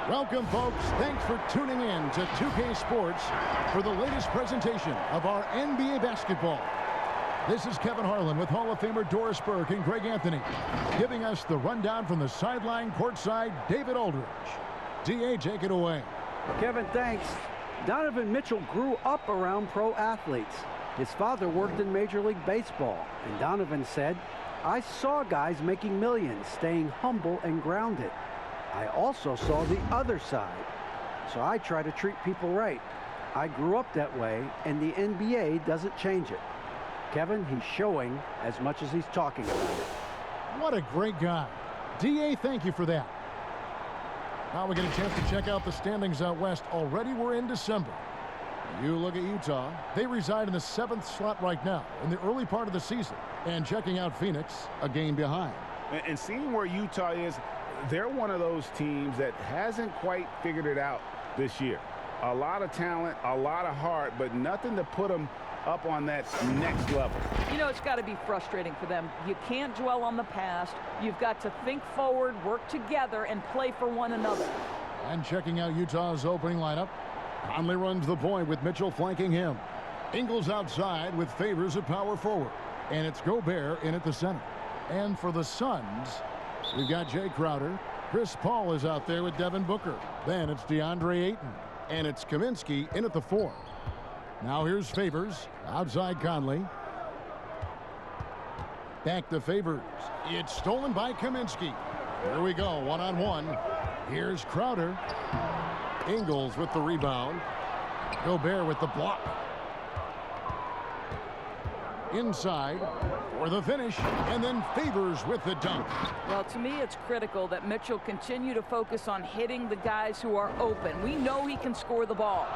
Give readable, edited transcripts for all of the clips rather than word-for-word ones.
Welcome, folks. Thanks for tuning in to 2K Sports for the latest presentation of our NBA basketball. This is Kevin Harlan with Hall of Famer Doris Burke and Greg Anthony, giving us the rundown from the sideline courtside, David Aldridge. DA, take it away. Kevin, thanks. Donovan Mitchell grew up around pro athletes. His father worked in Major League Baseball, and Donovan said, "I saw guys making millions, staying humble and grounded. I also saw the other side, so I try to treat people right. I grew up that way, and the NBA doesn't change it." Kevin, he's showing as much as he's talking about it. What a great guy. DA, thank you for that. Now we get a chance to check out the standings out west. Already we're in December. You look at Utah. They reside in the 7th slot right now in the early part of the season. And checking out Phoenix, a game behind. And seeing where Utah is, they're one of those teams that hasn't quite figured it out this year. A lot of talent, a lot of heart, but nothing to put them up on that next level. You know, it's got to be frustrating for them. You can't dwell on the past. You've got to think forward, work together, and play for one another. And checking out Utah's opening lineup, Conley runs the point with Mitchell flanking him. Ingles outside with Favors at power forward. And it's Gobert in at the center. And for the Suns, we've got Jay Crowder. Chris Paul is out there with Devin Booker. Then it's DeAndre Ayton. And it's Kaminsky in at the 4. Now here's Favors. Outside Conley. Back to Favors. It's stolen by Kaminsky. Here we go, one-on-one. Here's Crowder. Ingles with the rebound. Gobert with the block. Inside for the finish, and then Favors with the dunk. Well, to me, it's critical that Mitchell continue to focus on hitting the guys who are open. We know he can score the ball.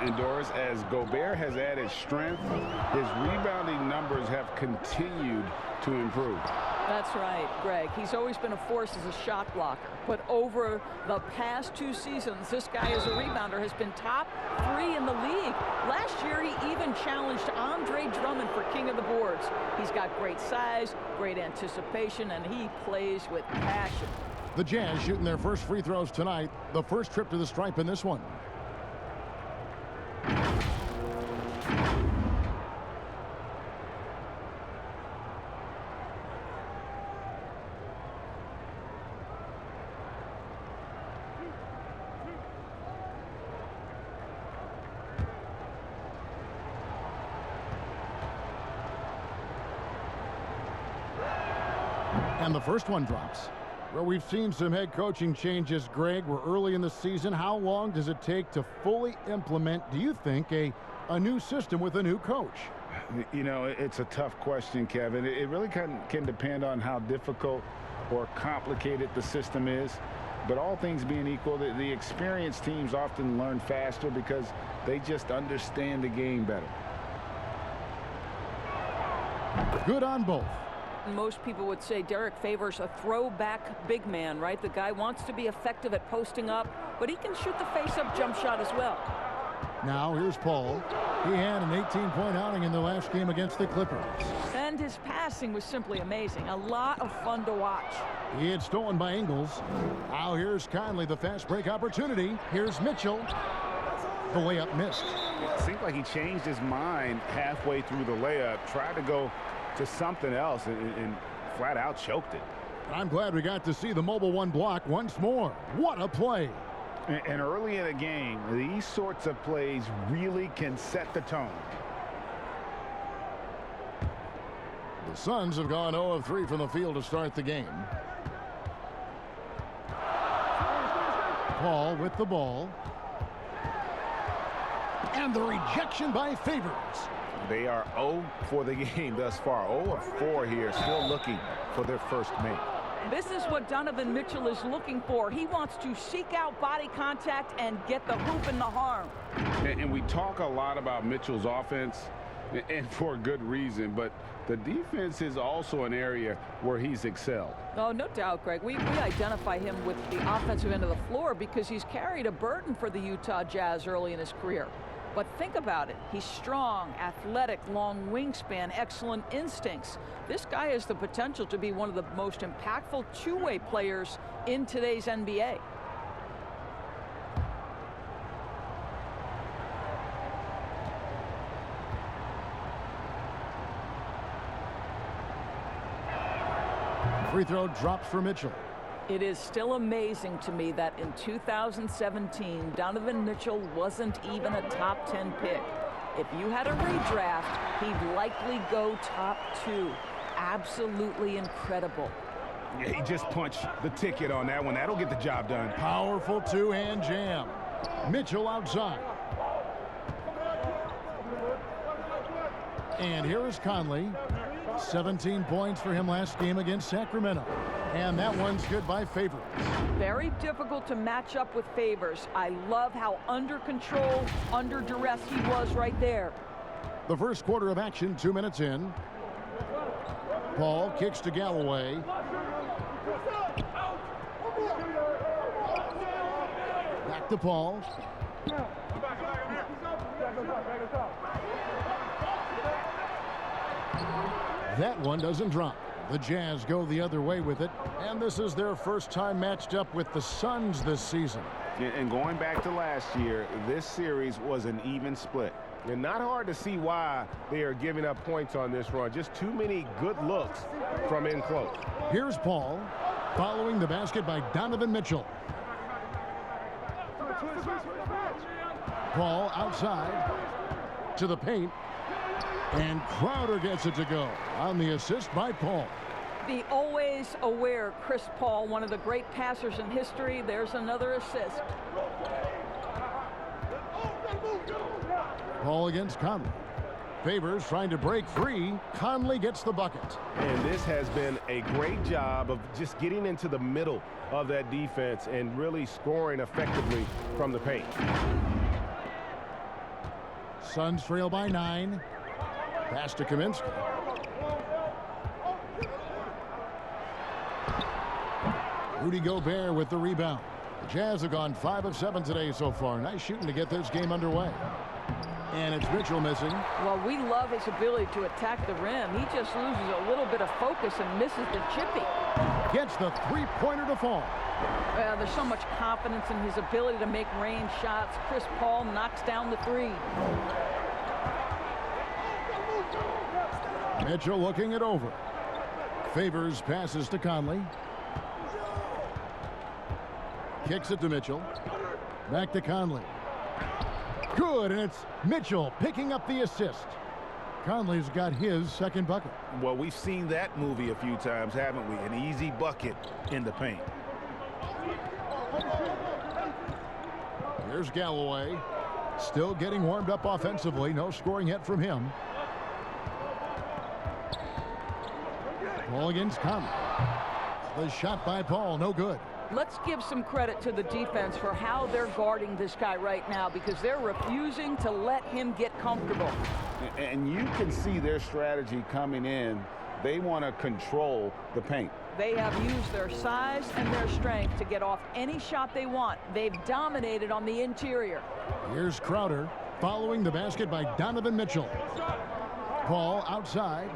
And Doris, as Gobert has added strength, his rebounding numbers have continued to improve. That's right, Greg. He's always been a force as a shot blocker. But over the past 2 seasons, this guy as a rebounder has been top 3 in the league. Last year, he even challenged Andre Drummond for king of the boards. He's got great size, great anticipation, and he plays with passion. The Jazz shooting their first free throws tonight. The first trip to the stripe in this one. And the first one drops. Well, we've seen some head coaching changes, Greg. We're early in the season. How long does it take to fully implement, do you think, a new system with a new coach? You know, it's a tough question, Kevin. It really can depend on how difficult or complicated the system is. But all things being equal, the experienced teams often learn faster because they just understand the game better. Good on both. Most people would say Derek Favors a throwback big man, right? The guy wants to be effective at posting up, but he can shoot the face-up jump shot as well. Now here's Paul. He had an 18-point outing in the last game against the Clippers. And his passing was simply amazing. A lot of fun to watch. He had stolen by Ingles. Now here's Conley, the fast break opportunity. Here's Mitchell. The layup missed. It seemed like he changed his mind halfway through the layup, tried to go to something else and flat out choked it. I'm glad we got to see the mobile one block once more. What a play. And early in a game, these sorts of plays really can set the tone. The Suns have gone 0 of 3 from the field to start the game. Paul with the ball. And the rejection by Favors. They are 0 for the game thus far. 0 of 4 here, still looking for their first make. This is what Donovan Mitchell is looking for. He wants to seek out body contact and get the hoop and the harm. And we talk a lot about Mitchell's offense, and for good reason, but the defense is also an area where he's excelled. Oh, no doubt, Greg. We identify him with the offensive end of the floor because he's carried a burden for the Utah Jazz early in his career. But think about it. He's strong, athletic, long wingspan, excellent instincts. This guy has the potential to be one of the most impactful two-way players in today's NBA. Free throw drops for Mitchell. It is still amazing to me that in 2017, Donovan Mitchell wasn't even a top 10 pick. If you had a redraft, he'd likely go top 2. Absolutely incredible. Yeah, he just punched the ticket on that one. That'll get the job done. Powerful two-hand jam. Mitchell outside. And here is Conley. 17 points for him last game against Sacramento. And that one's good by Favors. Very difficult to match up with Favors. I love how under control, under duress he was right there. The first quarter of action, 2 minutes in. Paul kicks to Galloway. Back to Paul. That one doesn't drop. The Jazz go the other way with it, and this is their first time matched up with the Suns this season. And going back to last year, this series was an even split. And not hard to see why they are giving up points on this run. Just too many good looks from in close. Here's Paul, following the basket by Donovan Mitchell. Paul outside to the paint, and Crowder gets it to go on the assist by Paul. The always aware Chris Paul, one of the great passers in history. There's another assist. Paul against Conley. Favors trying to break free. Conley gets the bucket. And this has been a great job of just getting into the middle of that defense and really scoring effectively from the paint. Suns trail by 9. Pass to Kaminsky. Rudy Gobert with the rebound. The Jazz have gone 5 of 7 today so far. Nice shooting to get this game underway. And it's Mitchell missing. Well, we love his ability to attack the rim. He just loses a little bit of focus and misses the chippy. Gets the three-pointer to fall. There's so much confidence in his ability to make range shots. Chris Paul knocks down the 3. Mitchell looking it over. Favors passes to Conley. Kicks it to Mitchell. Back to Conley. Good, and it's Mitchell picking up the assist. Conley's got his second bucket. Well, we've seen that movie a few times, haven't we? An easy bucket in the paint. Here's Galloway. Still getting warmed up offensively. No scoring yet from him. Paul against Conley. The shot by Paul, no good. Let's give some credit to the defense for how they're guarding this guy right now, because they're refusing to let him get comfortable. And you can see their strategy coming in. They want to control the paint. They have used their size and their strength to get off any shot they want. They've dominated on the interior. Here's Crowder following the basket by Donovan Mitchell. Paul outside.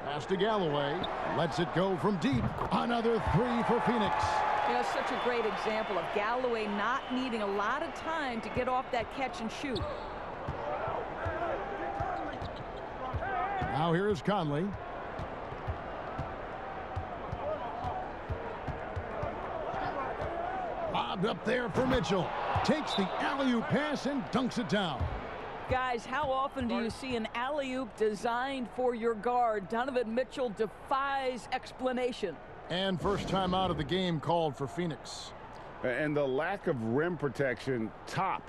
Pass to Galloway. Lets it go from deep. Another 3 for Phoenix. You know, such a great example of Galloway not needing a lot of time to get off that catch and shoot. Now here is Conley. Lobbed up there for Mitchell. Takes the alley-oop pass and dunks it down. Guys, how often do you see an alley-oop designed for your guard? Donovan Mitchell defies explanation. And first time out of the game called for Phoenix. And the lack of rim protection, top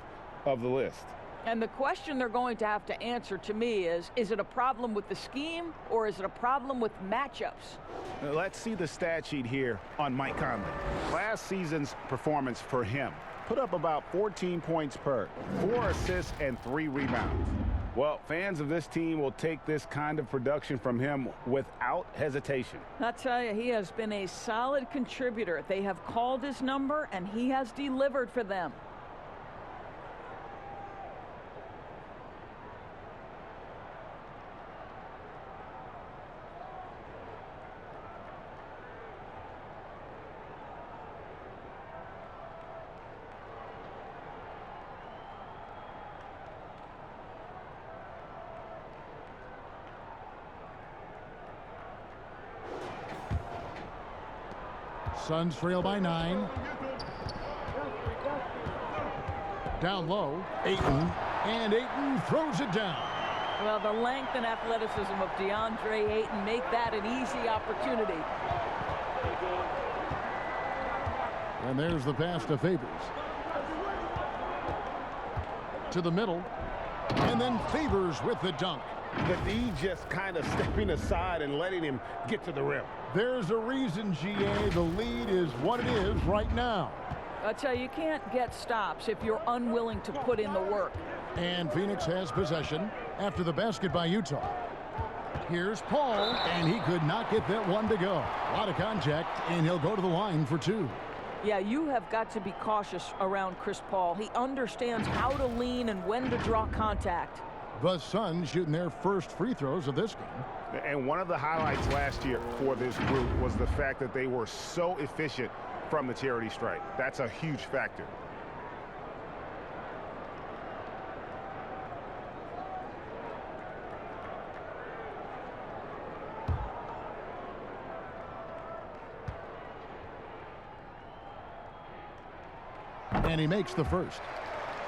of the list. And the question they're going to have to answer to me is it a problem with the scheme or is it a problem with matchups? Let's see the stat sheet here on Mike Conley. Last season's performance for him. Put up about 14 points per, 4 assists and 3 rebounds. Well, fans of this team will take this kind of production from him without hesitation. I'll tell you, he has been a solid contributor. They have called his number and he has delivered for them. Suns trail by 9. Down low, Ayton. And Ayton throws it down. Well, the length and athleticism of DeAndre Ayton make that an easy opportunity. And there's the pass to Favors. To the middle. And then Favors with the dunk. The D just kind of stepping aside and letting him get to the rim. There's a reason, GA, the lead is what it is right now. I tell you, you can't get stops if you're unwilling to put in the work. And Phoenix has possession after the basket by Utah. Here's Paul, and he could not get that one to go. A lot of contact, and he'll go to the line for 2. Yeah, you have got to be cautious around Chris Paul. He understands how to lean and when to draw contact. The Suns shooting their first free throws of this game. And one of the highlights last year for this group was the fact that they were so efficient from the charity stripe. That's a huge factor. And he makes the first.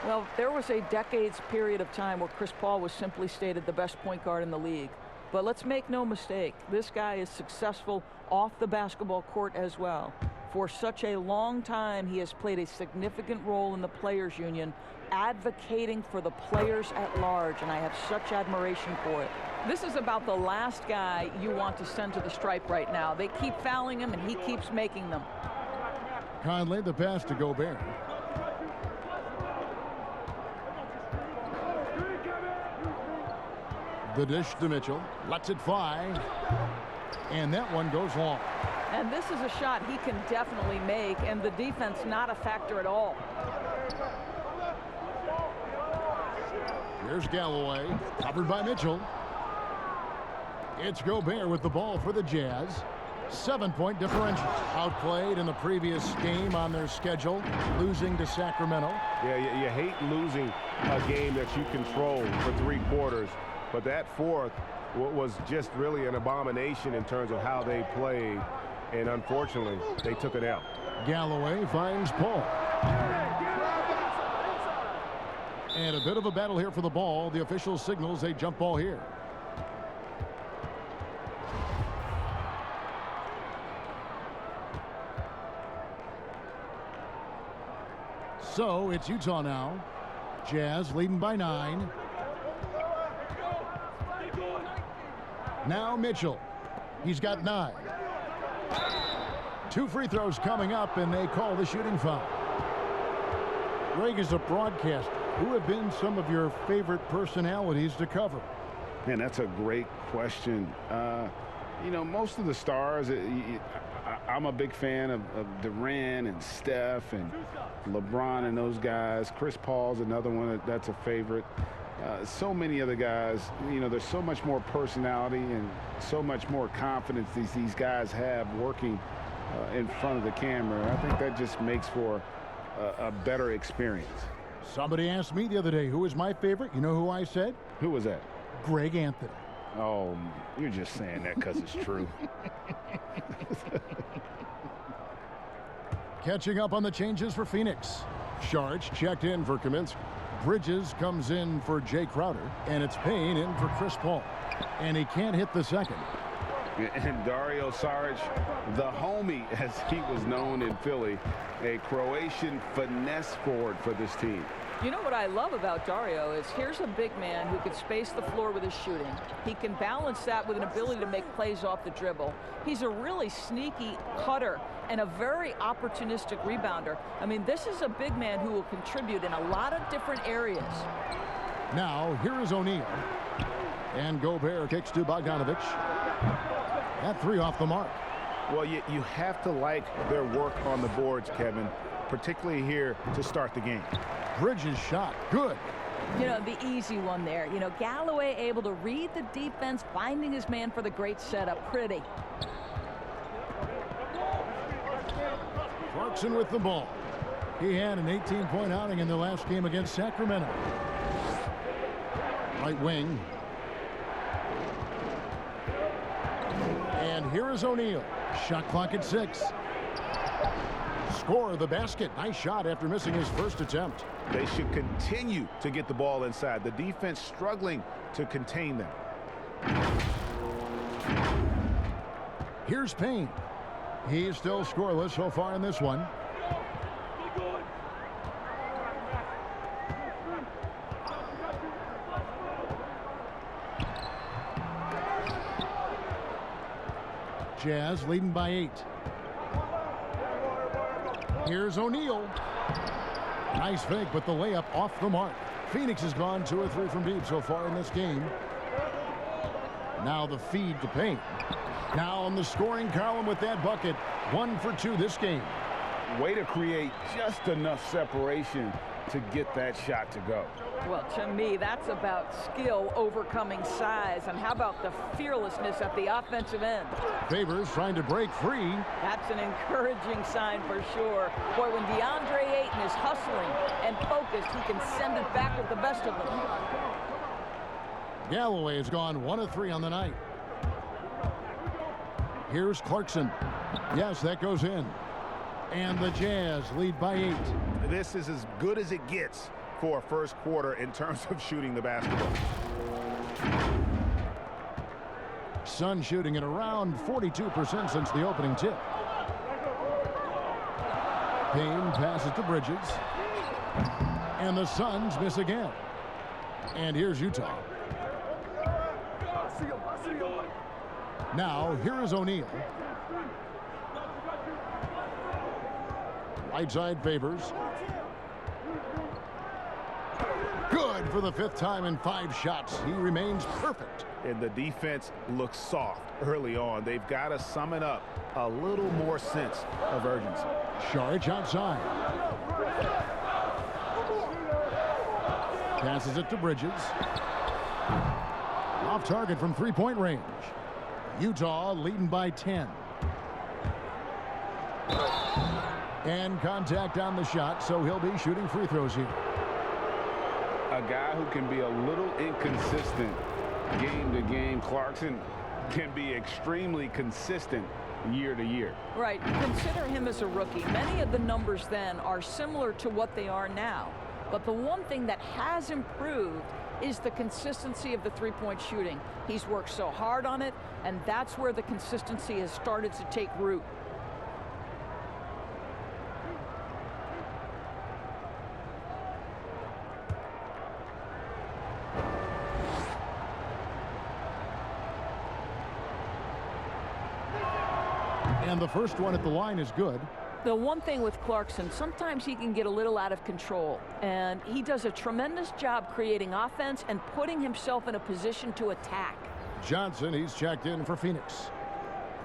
Well, there was a decades period of time where Chris Paul was simply stated the best point guard in the league. But let's make no mistake, this guy is successful off the basketball court as well. For such a long time, he has played a significant role in the Players Union, advocating for the players at large, and I have such admiration for it. This is about the last guy you want to send to the stripe right now. They keep fouling him, and he keeps making them. Conley, the pass to Gobert. The dish to Mitchell. Lets it fly. And that one goes long. And this is a shot he can definitely make, and the defense not a factor at all. Here's Galloway. Covered by Mitchell. It's Gobert with the ball for the Jazz. 7-point differential. Outplayed in the previous game on their schedule, losing to Sacramento. Yeah, you hate losing a game that you control for 3 quarters. But that fourth was just really an abomination in terms of how they played. And unfortunately, they took it out. Galloway finds Paul. And a bit of a battle here for the ball. The official signals a jump ball here. So it's Utah now. Jazz leading by 9. Now Mitchell. He's got 9. 2 free throws coming up, and they call the shooting foul. Greg, is a broadcaster, who have been some of your favorite personalities to cover? Man, that's a great question. You know, most of the stars, I'm a big fan of Durant and Steph and LeBron and those guys. Chris Paul's another one that's a favorite. So many other guys, you know, there's so much more personality and so much more confidence these guys have working in front of the camera. I think that just makes for a better experience. Somebody asked me the other day, who is my favorite? You know who I said? Who was that? Greg Anthony. Oh, you're just saying that because it's true. Catching up on the changes for Phoenix. Sharch checked in for Kaminsky. Bridges comes in for Jay Crowder, and it's Payne in for Chris Paul. And he can't hit the second. And Dario Saric, the homie, as he was known in Philly, a Croatian finesse forward for this team. You know what I love about Dario is here's a big man who can space the floor with his shooting. He can balance that with an ability to make plays off the dribble. He's a really sneaky cutter and a very opportunistic rebounder. I mean, this is a big man who will contribute in a lot of different areas. Now, here is O'Neal. And Gobert kicks to Bogdanovich. That 3 off the mark. Well, you have to like their work on the boards, Kevin, particularly here to start the game. Bridges shot. Good. You know, the easy one there. You know, Galloway able to read the defense, finding his man for the great setup. Pretty. Clarkson with the ball. He had an 18-point outing in the last game against Sacramento. Right wing. And here is O'Neal. Shot clock at 6. score the basket. Nice shot after missing his first attempt. They should continue to get the ball inside. The defense struggling to contain them. Here's Payne. He's still scoreless so far in this one. Jazz leading by 8. Here's O'Neal. Nice fake, but the layup off the mark. Phoenix has gone 2 or 3 from deep so far in this game. Now the feed to Payne. Now on the scoring column with that bucket. 1 for 2 this game. Way to create just enough separation to get that shot to go. Well, to me, that's about skill overcoming size. And how about the fearlessness at the offensive end? Favors trying to break free. That's an encouraging sign for sure. Boy, when DeAndre Ayton is hustling and focused, he can send it back with the best of them. Galloway has gone 1 of 3 on the night. Here's Clarkson. Yes, that goes in. And the Jazz lead by 8. This is as good as it gets for a first quarter in terms of shooting the basketball. Sun shooting at around 42% since the opening tip. Payne passes to Bridges. And the Suns miss again. And here's Utah. Now, here is O'Neal. Right side Favors. Good for the 5th time in 5 shots. He remains perfect. And the defense looks soft early on. They've got to summon up a little more sense of urgency. Saric outside. Passes it to Bridges. Off target from 3-point range. Utah leading by 10. And contact on the shot, so he'll be shooting free throws here. A guy who can be a little inconsistent game to game. Clarkson can be extremely consistent year to year. Right. Consider him as a rookie. Many of the numbers then are similar to what they are now. But the one thing that has improved is the consistency of the 3-point shooting. He's worked so hard on it, and that's where the consistency has started to take root. And the first one at the line is good. The one thing with Clarkson, sometimes he can get a little out of control, and he does a tremendous job creating offense and putting himself in a position to attack. Johnson, he's checked in for Phoenix.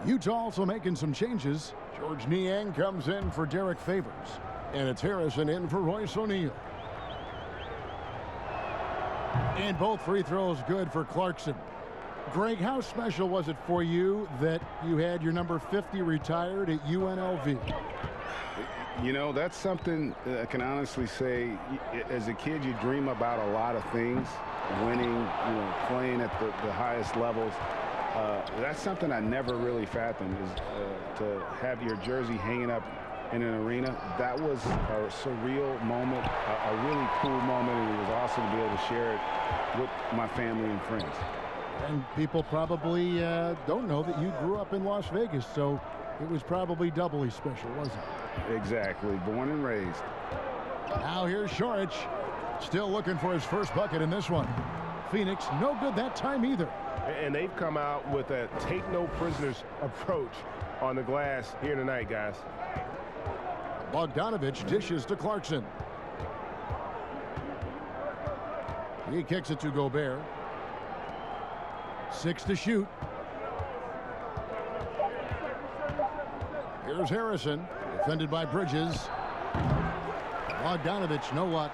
Utah also making some changes. George Niang comes in for Derek Favors. And it's Harrison in for Royce O'Neal. And both free throws good for Clarkson. Greg, how special was it for you that you had your number 50 retired at UNLV? You know, that's something I can honestly say. As a kid, you dream about a lot of things. Winning, playing at the highest levels. That's something I never really fathomed, is to have your jersey hanging up in an arena. That was a surreal moment, a really cool moment, and it was awesome to be able to share it with my family and friends. And people probably don't know that you grew up in Las Vegas, so it was probably doubly special, wasn't it? Exactly. Born and raised. Now here's Saric, still looking for his first bucket in this one. Phoenix, no good that time either. And they've come out with a take-no-prisoners approach on the glass here tonight, guys. Bogdanovich dishes to Clarkson. He kicks it to Gobert. 6 to shoot. Here's Harrison, defended by Bridges. Bogdanovich, no luck.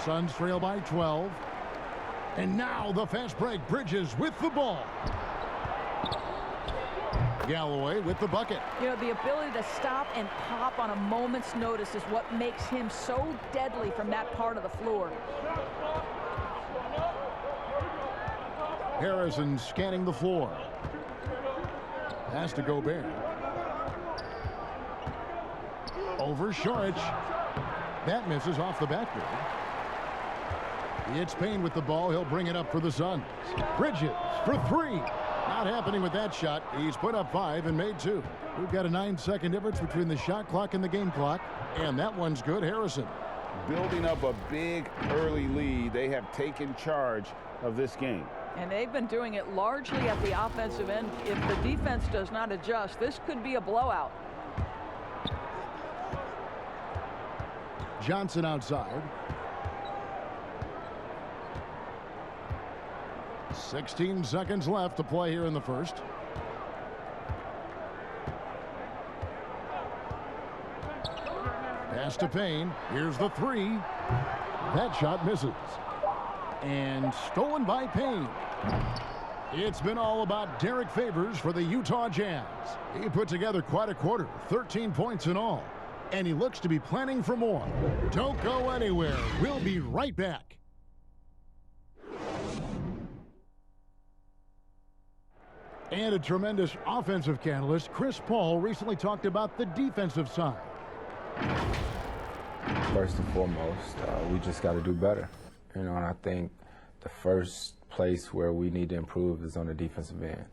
Suns trail by 12. And now the fast break. Bridges with the ball. Galloway with the bucket. The ability to stop and pop on a moment's notice is what makes him so deadly from that part of the floor. Harrison scanning the floor. Pass to Gobert. Over Saric. That misses off the backboard. It's Payne with the ball. He'll bring it up for the Suns. Bridges for three. Not happening with that shot. He's put up 5 and made 2. We've got a 9-second difference between the shot clock and the game clock. And that one's good. Harrison. Building up a big early lead. They have taken charge of this game. And they've been doing it largely at the offensive end. If the defense does not adjust, this could be a blowout. Johnson outside. 16 seconds left to play here in the first. Pass to Payne. Here's the 3. That shot misses. And stolen by Payne. It's been all about Derek Favors for the Utah Jazz. He put together quite a quarter, 13 points in all. And he looks to be planning for more. Don't go anywhere. We'll be right back. And a tremendous offensive catalyst, Chris Paul recently talked about the defensive side. First and foremost, we just got to do better. And I think the first place where we need to improve is on the defensive end.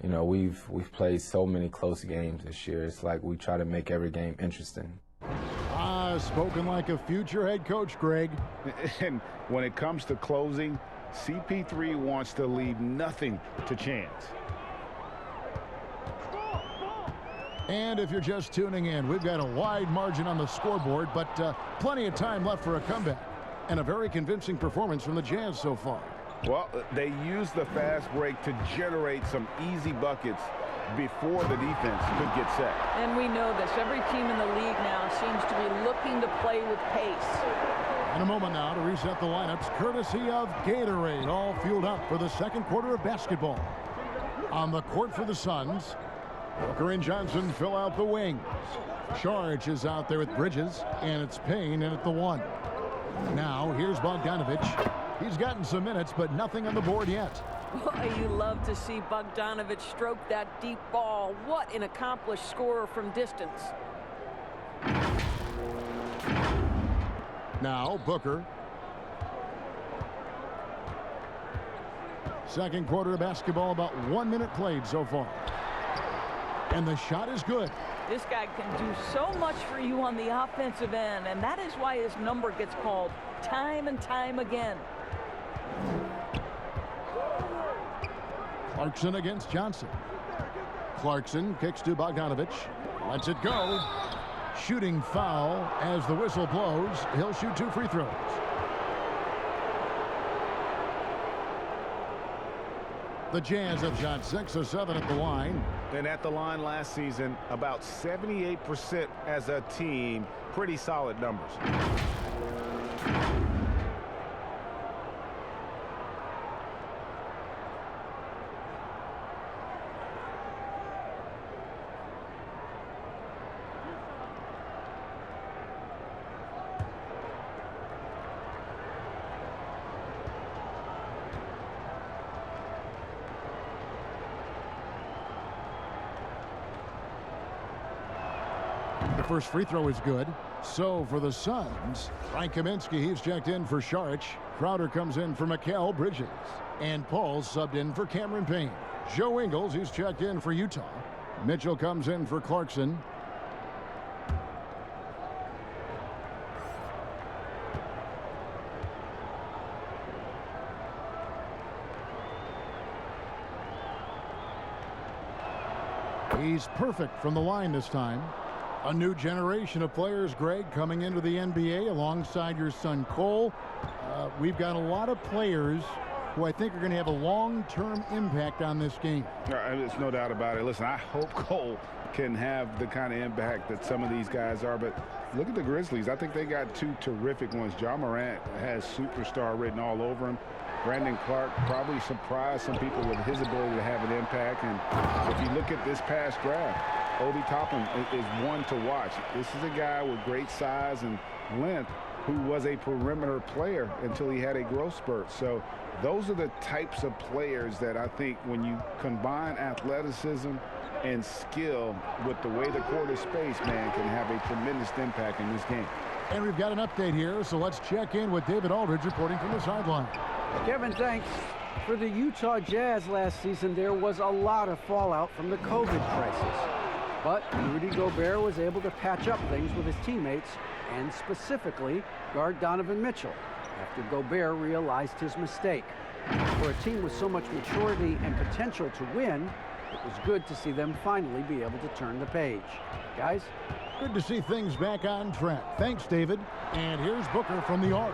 We've played so many close games this year. It's like we try to make every game interesting. Spoken like a future head coach, Greg. And when it comes to closing, CP3 wants to leave nothing to chance. And if you're just tuning in, we've got a wide margin on the scoreboard, but plenty of time left for a comeback. And a very convincing performance from the Jazz so far. Well, they used the fast break to generate some easy buckets before the defense could get set. And we know this. Every team in the league now seems to be looking to play with pace. In a moment now to reset the lineups, courtesy of Gatorade, all fueled up for the second quarter of basketball. On the court for the Suns, Booker and Johnson fill out the wings. Saric is out there with Bridges, and it's Payne in at the 1. Now, here's Bogdanovich. He's gotten some minutes, but nothing on the board yet. Boy, you love to see Bogdanovich stroke that deep ball. What an accomplished scorer from distance. Now, Booker. Second quarter of basketball, about 1 minute played so far. And the shot is good. This guy can do so much for you on the offensive end, and that is why his number gets called time and time again. Clarkson against Johnson. Clarkson kicks to Bogdanovich. Lets it go. Shooting foul as the whistle blows. He'll shoot 2 free throws. The Jazz have shot 6 of 7 at the line. And at the line last season, about 78% as a team. Pretty solid numbers. The first free throw is good. So for the Suns, Frank Kaminsky, he's checked in for Saric. Crowder comes in for Mikal Bridges. And Paul's subbed in for Cameron Payne. Joe Ingles, he's checked in for Utah. Mitchell comes in for Clarkson. He's perfect from the line this time. A new generation of players, Greg, coming into the NBA alongside your son Cole. We've got a lot of players who I think are going to have a long-term impact on this game. There's no doubt about it. Listen, I hope Cole can have the kind of impact that some of these guys are, but look at the Grizzlies. I think they got 2 terrific ones. Ja Morant has superstar written all over him. Brandon Clark probably surprised some people with his ability to have an impact. And if you look at this past draft, Obi Toppin is one to watch. This is a guy with great size and length who was a perimeter player until he had a growth spurt. So those are the types of players that I think when you combine athleticism and skill with the way the court is spaced, man, can have a tremendous impact in this game. And we've got an update here, so let's check in with David Aldridge reporting from the sideline. Kevin, thanks. For the Utah Jazz last season, there was a lot of fallout from the COVID crisis. But Rudy Gobert was able to patch up things with his teammates and specifically guard Donovan Mitchell after Gobert realized his mistake. For a team with so much maturity and potential to win, it was good to see them finally be able to turn the page. Guys? Good to see things back on track. Thanks, David. And here's Booker from the arc.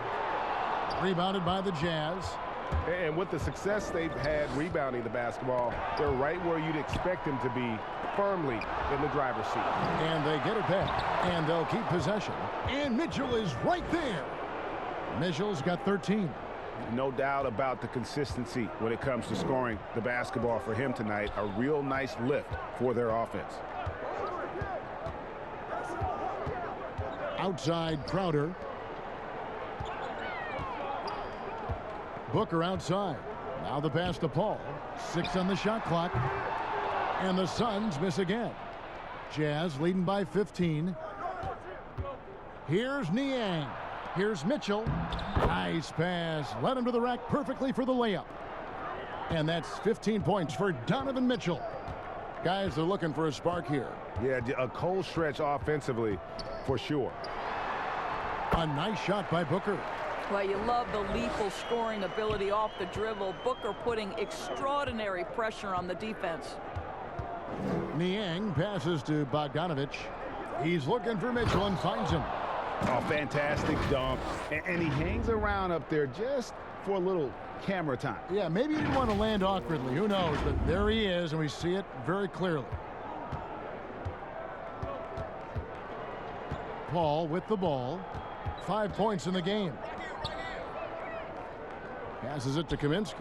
Rebounded by the Jazz. And with the success they've had rebounding the basketball, they're right where you'd expect them to be, firmly in the driver's seat. And they get it back, and they'll keep possession. And Mitchell is right there. Mitchell's got 13. No doubt about the consistency when it comes to scoring the basketball for him tonight. A real nice lift for their offense. Outside Crowder. Booker outside. Now the pass to Paul. 6 on the shot clock. And the Suns miss again. Jazz leading by 15. Here's Niang. Here's Mitchell. Nice pass. Led him to the rack perfectly for the layup. And that's 15 points for Donovan Mitchell. Guys, they're looking for a spark here. Yeah, a cold stretch offensively for sure. A nice shot by Booker. Well, you love the lethal scoring ability off the dribble. Booker putting extraordinary pressure on the defense. Niang passes to Bogdanovich. He's looking for Mitchell and finds him. Oh, fantastic dunk. And he hangs around up there just for a little camera time. Yeah, maybe he didn't want to land awkwardly. Who knows? But there he is, and we see it very clearly. Paul with the ball. 5 points in the game. Passes it to Kaminsky.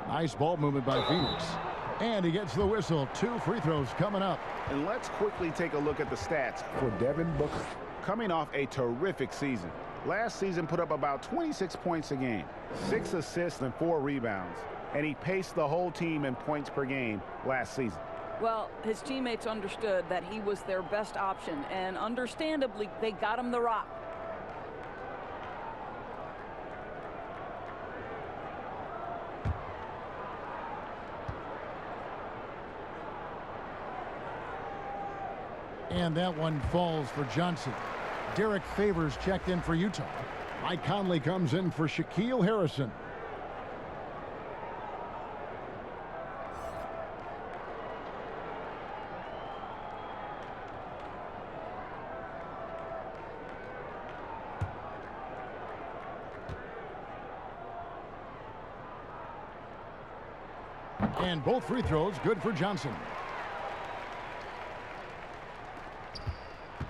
Nice ball movement by Phoenix. And he gets the whistle. 2 free throws coming up. And let's quickly take a look at the stats for Devin Booker. Coming off a terrific season. Last season put up about 26 points a game, 6 assists and 4 rebounds. And he paced the whole team in points per game last season. Well, his teammates understood that he was their best option, and understandably, they got him the rock. And that one falls for Johnson. Derek Favors checked in for Utah. Mike Conley comes in for Shaquille Harrison. And both free throws good for Johnson.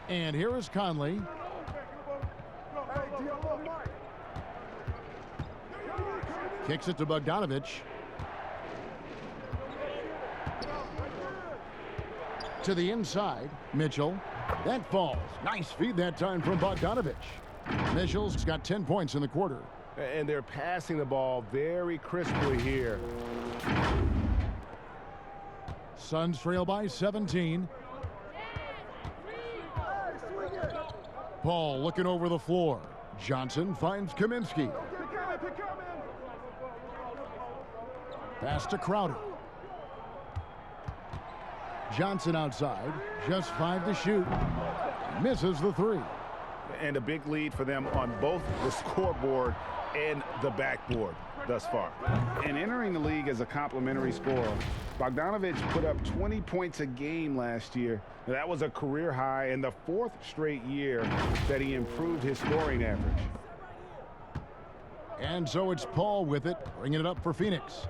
And here is Conley. Kicks it to Bogdanovich. To the inside, Mitchell. That falls. Nice feed that time from Bogdanovich. Mitchell's got 10 points in the quarter. And they're passing the ball very crisply here. Suns trail by 17. Paul looking over the floor. Johnson finds Kaminsky. Pass to Crowder. Johnson outside. Just 5 to shoot. Misses the 3. And a big lead for them on both the scoreboard and the backboard thus far. And entering the league as a complimentary scorer, Bogdanovich put up 20 points a game last year. That was a career high and the 4th straight year that he improved his scoring average. And so it's Paul with it, bringing it up for Phoenix.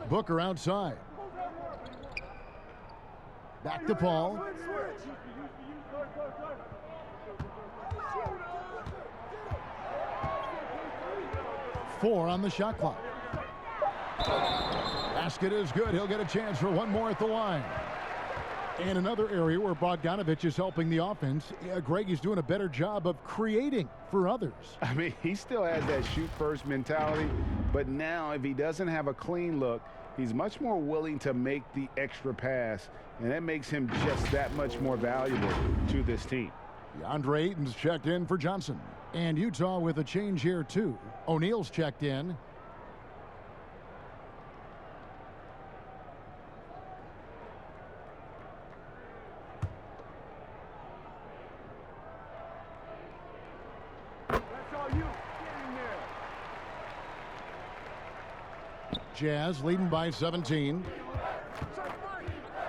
Booker outside. Back to Paul. Four on the shot clock. Basket is good. He'll get a chance for one more at the line. And another area where Bogdanovich is helping the offense, Greg is doing a better job of creating for others. I mean, he still has that shoot-first mentality, but now if he doesn't have a clean look, he's much more willing to make the extra pass, and that makes him just that much more valuable to this team. DeAndre Ayton's checked in for Johnson. And Utah with a change here, too. O'Neal's checked in. Jazz leading by 17.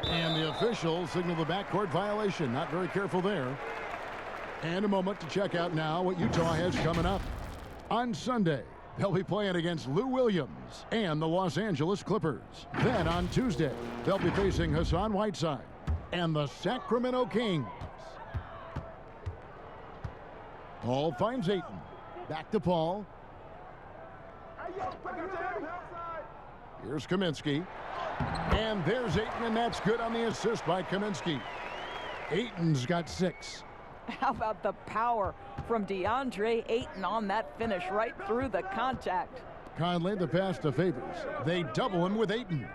And the officials signal the backcourt violation. Not very careful there. And a moment to check out now what Utah has coming up. On Sunday, they'll be playing against Lou Williams and the Los Angeles Clippers. Then on Tuesday, they'll be facing Hassan Whiteside and the Sacramento Kings. Paul finds Ayton. Back to Paul. Here's Kaminsky. And there's Ayton, and that's good on the assist by Kaminsky. Ayton's got 6. How about the power from DeAndre Ayton on that finish right through the contact? Conley, the pass to Favors. They double him with Ayton.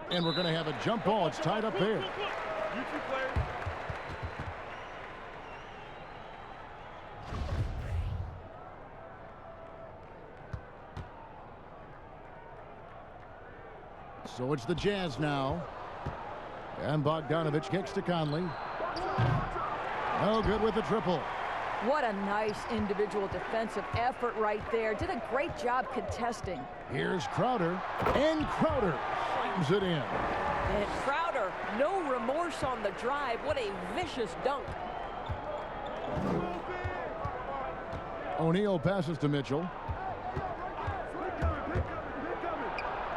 And we're going to have a jump ball. It's tied up there. So it's the Jazz now. And Bogdanovich kicks to Conley. No good with the triple. What a nice individual defensive effort right there. Did a great job contesting. Here's Crowder. And Crowder slams it in. And Crowder, no remorse on the drive. What a vicious dunk. O'Neal passes to Mitchell.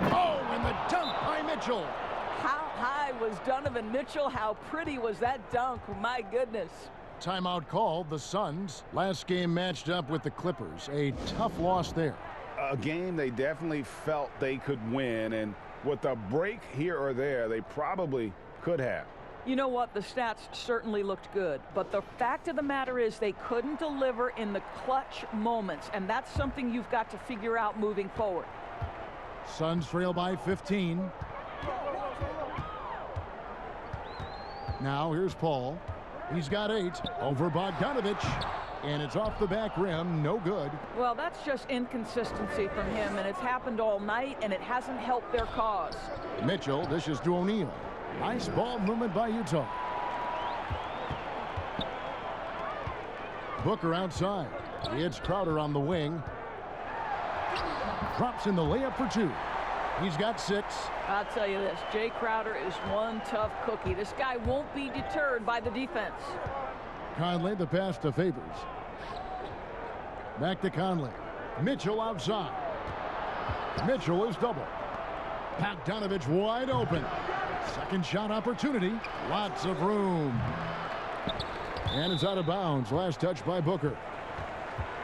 Oh, and the dunk by Mitchell. How high was Donovan Mitchell? How pretty was that dunk? My goodness. Timeout called. The Suns last game matched up with the Clippers. A tough loss there. A game they definitely felt they could win, and with a break here or there, they probably could have. You know what? The stats certainly looked good, but the fact of the matter is they couldn't deliver in the clutch moments, and that's something you've got to figure out moving forward. Suns trail by 15. Now here's Paul. He's got 8 over Bogdanovich, and it's off the back rim. No good. Well, that's just inconsistency from him, and it's happened all night, and it hasn't helped their cause. Mitchell dishes to O'Neal. Nice ball movement by Utah. Booker outside. It's Crowder on the wing. Drops in the layup for 2. He's got 6. I'll tell you this, Jay Crowder is one tough cookie. This guy won't be deterred by the defense. Conley, the pass to Favors. Back to Conley. Mitchell outside. Mitchell is double. Bogdanovich wide open. Second shot opportunity. Lots of room. And it's out of bounds. Last touch by Booker.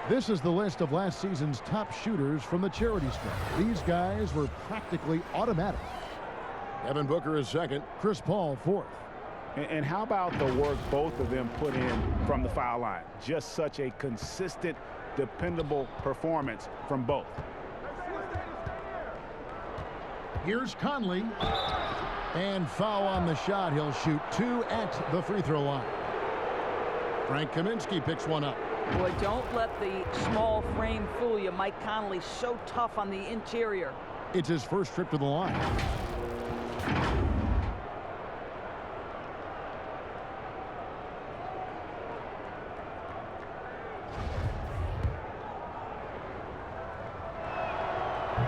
This is the list of last season's top shooters from the charity stripe. These guys were practically automatic. Devin Booker is second. Chris Paul fourth. And how about the work both of them put in from the foul line? Just such a consistent, dependable performance from both. Here's Conley. And foul on the shot. He'll shoot 2 at the free throw line. Frank Kaminsky picks one up. Boy, don't let the small frame fool you. Mike Conley's so tough on the interior. It's his first trip to the line.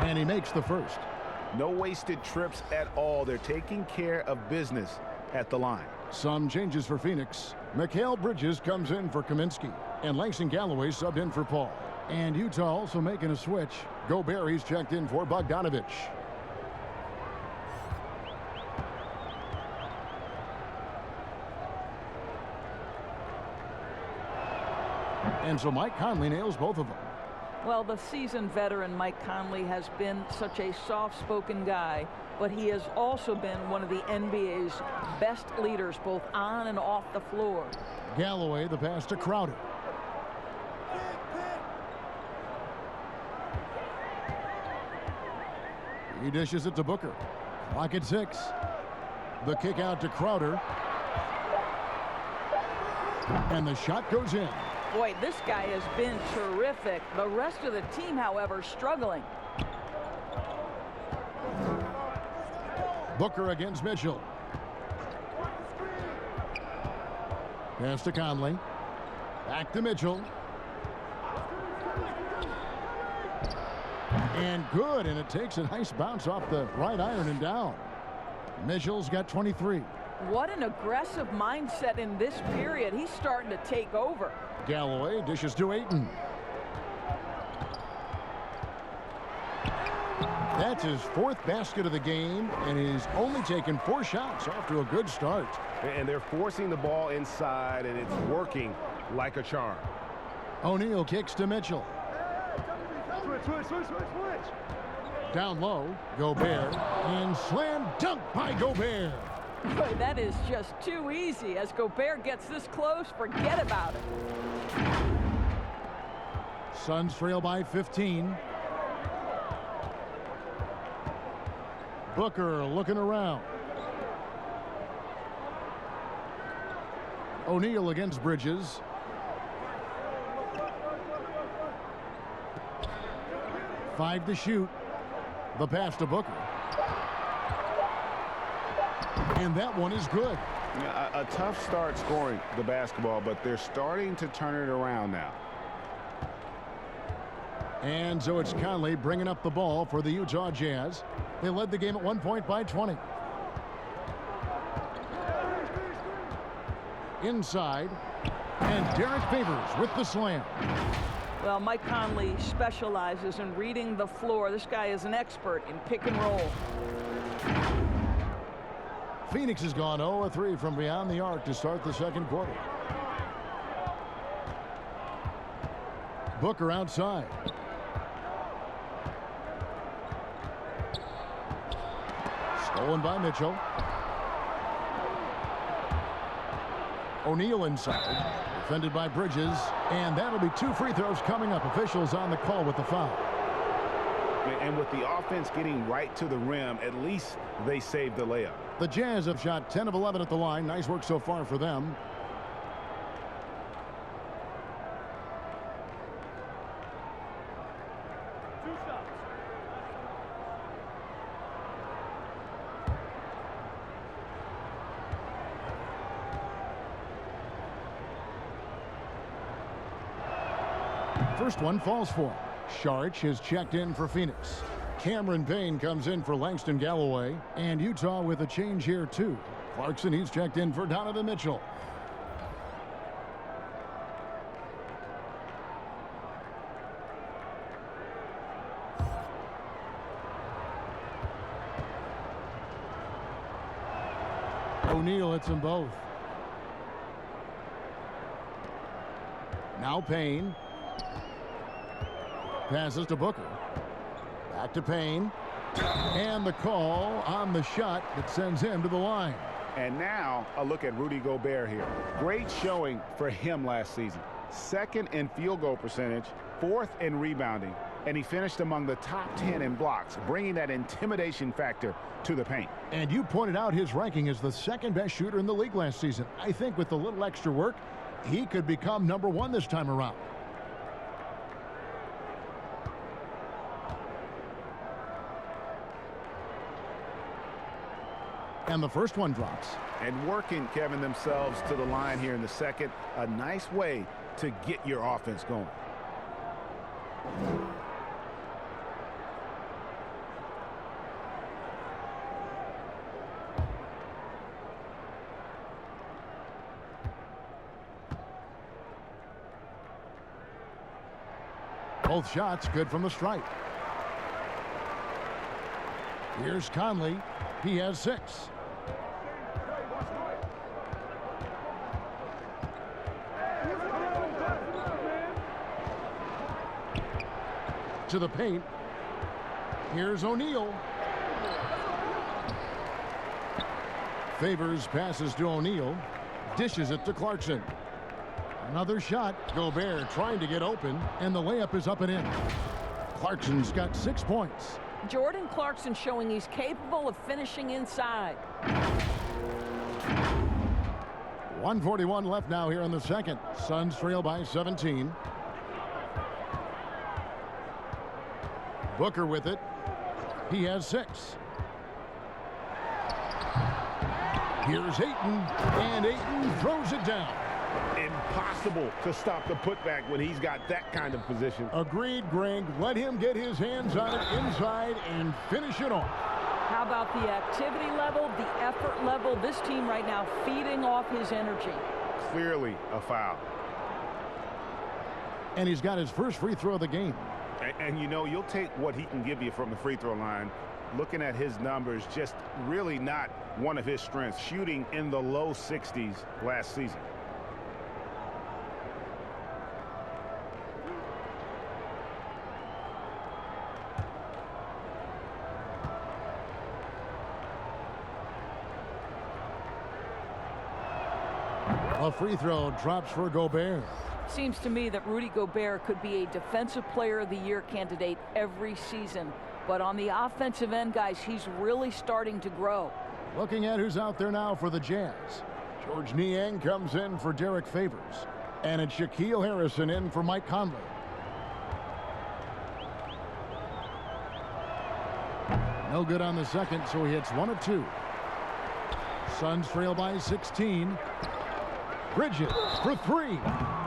And he makes the first. No wasted trips at all. They're taking care of business at the line. Some changes for Phoenix. Mikal Bridges comes in for Kaminsky. And Langston Galloway subbed in for Paul. And Utah also making a switch. Gobert, he's checked in for Bogdanovich. And so Mike Conley nails both of them. Well, the seasoned veteran Mike Conley has been such a soft-spoken guy, but he has also been one of the NBA's best leaders, both on and off the floor. Galloway, the pass to Crowder. He dishes it to Booker. Clock at 6. The kick out to Crowder. And the shot goes in. Boy, this guy has been terrific. The rest of the team, however, struggling. Booker against Mitchell. Pass to Conley. Back to Mitchell. And good, and it takes a nice bounce off the right iron and down. Mitchell's got 23. What an aggressive mindset in this period. He's starting to take over. Galloway dishes to Ayton. That's his 4th basket of the game, and he's only taken 4 shots. Off to a good start. And they're forcing the ball inside, and it's working like a charm. O'Neal kicks to Mitchell. Switch. Down low, Gobert, and slam dunk by Gobert. Boy, that is just too easy. As Gobert gets this close, forget about it. Suns trail by 15. Booker looking around. O'Neal against Bridges. Five to shoot. The pass to Booker. And that one is good. Yeah, a tough start scoring the basketball, but they're starting to turn it around now. And so it's Conley bringing up the ball for the Utah Jazz. They led the game at 1 point by 20. Inside. And Derek Favors with the slam. Well, Mike Conley specializes in reading the floor. This guy is an expert in pick and roll. Phoenix has gone 0-3 from beyond the arc to start the second quarter. Booker outside. Stolen by Mitchell. O'Neal inside. Defended by Bridges. And that'll be 2 free throws coming up. Officials on the call with the foul. And with the offense getting right to the rim, at least they saved the layup. The Jazz have shot 10 of 11 at the line. Nice work so far for them. First one falls for him. Sharch is checked in for Phoenix. Cameron Payne comes in for Langston Galloway. And Utah with a change here, too. Clarkson, he's checked in for Donovan Mitchell. O'Neal hits them both. Now Payne. Passes to Booker. Back to Payne. And the call on the shot that sends him to the line. And now a look at Rudy Gobert here. Great showing for him last season. 2nd in field goal percentage, 4th in rebounding, and he finished among the top 10 in blocks, bringing that intimidation factor to the paint. And you pointed out his ranking as the 2nd best shooter in the league last season. I think with a little extra work, he could become #1 this time around. And the first one drops. And working, Kevin, themselves to the line here in the second. A nice way to get your offense going. Both shots good from the stripe. Here's Conley. He has 6. to the paint. Here's O'Neal. Favors passes to O'Neal. Dishes it to Clarkson. Another shot. Gobert trying to get open, and the layup is up and in. Clarkson's got 6 points. Jordan Clarkson showing he's capable of finishing inside. 1:41 left now here in the second. Suns trail by 17. Booker with it. He has 6. Here's Ayton, and Ayton throws it down. Impossible to stop the putback when he's got that kind of position. Agreed, Greg. Let him get his hands on it inside and finish it off. How about the activity level, the effort level? This team right now feeding off his energy. Clearly a foul. And he's got his first free throw of the game. And you know, you'll take what he can give you from the free throw line. Looking at his numbers, just really not one of his strengths. Shooting in the low 60s last season. A free throw drops for Gobert. Seems to me that Rudy Gobert could be a Defensive Player of the Year candidate every season. But on the offensive end, guys, he's really starting to grow. Looking at who's out there now for the Jazz. George Niang comes in for Derek Favors. And it's Shaquille Harrison in for Mike Conley. No good on the second, so he hits 1 of 2. Suns trail by 16. Bridges for 3.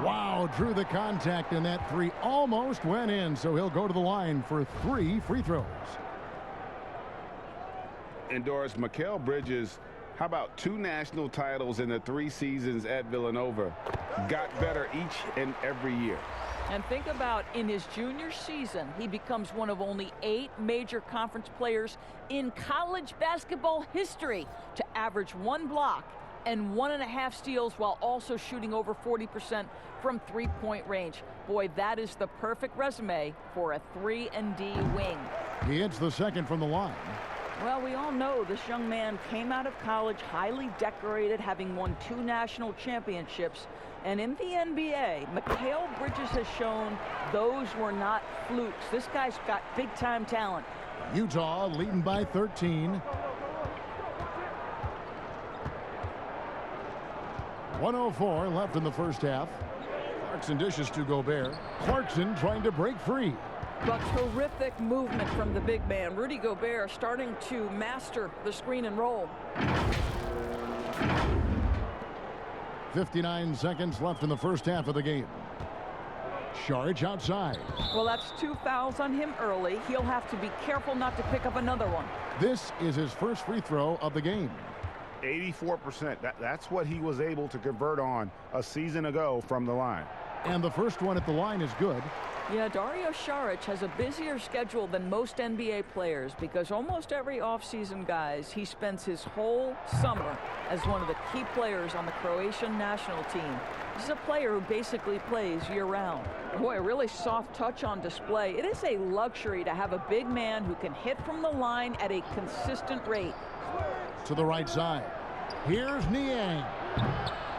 Wow, drew the contact, and that 3 almost went in, so he'll go to the line for 3 free throws. And Doris, Mikal Bridges, how about 2 national titles in the 3 seasons at Villanova? Got better each and every year. And think about in his junior season, he becomes one of only 8 major conference players in college basketball history to average 1 block and 1.5 steals while also shooting over 40% from three-point range. Boy, that is the perfect resume for a 3-and-D wing. He hits the second from the line. Well, we all know this young man came out of college highly decorated, having won 2 national championships. And in the NBA, Mikal Bridges has shown those were not flukes. This guy's got big-time talent. Utah leading by 13. 1:04 left in the first half. Clarkson dishes to Gobert. Clarkson trying to break free. But terrific movement from the big man. Rudy Gobert starting to master the screen and roll. 59 seconds left in the first half of the game. Saric outside. Well, that's 2 fouls on him early. He'll have to be careful not to pick up another one. This is his first free throw of the game. 84%. That's what he was able to convert on a season ago from the line. And the first one at the line is good. Yeah, Dario Saric has a busier schedule than most NBA players because almost every offseason, guys, he spends his whole summer as one of the key players on the Croatian national team. He's a player who basically plays year-round. Boy, a really soft touch on display. It is a luxury to have a big man who can hit from the line at a consistent rate. To the right side. Here's Niang.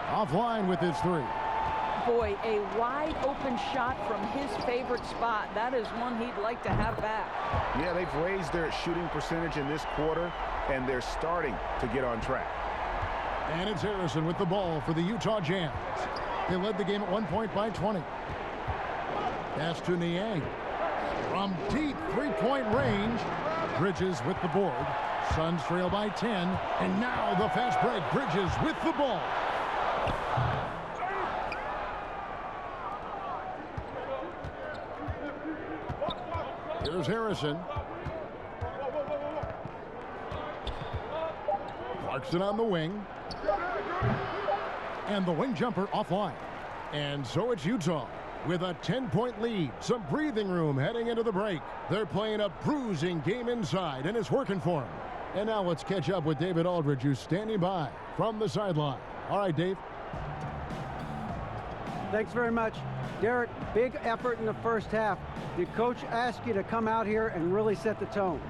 Offline with his 3. Boy, a wide open shot from his favorite spot. That is one he'd like to have back. Yeah, they've raised their shooting percentage in this quarter, and they're starting to get on track. And it's Harrison with the ball for the Utah Jazz. They led the game at 1 point by 20. Pass to Niang. From deep three-point range. Bridges with the board. Suns trail by 10. And now the fast break. Bridges with the ball. Here's Harrison. Clarkson on the wing. And the wing jumper offline. And so it's Utah with a 10-point lead. Some breathing room heading into the break. They're playing a bruising game inside, and it's working for them. And now let's catch up with David Aldridge, who's standing by from the sideline. All right, Dave. Thanks very much. Derek, big effort in the first half. Did Coach ask you to come out here and really set the tone?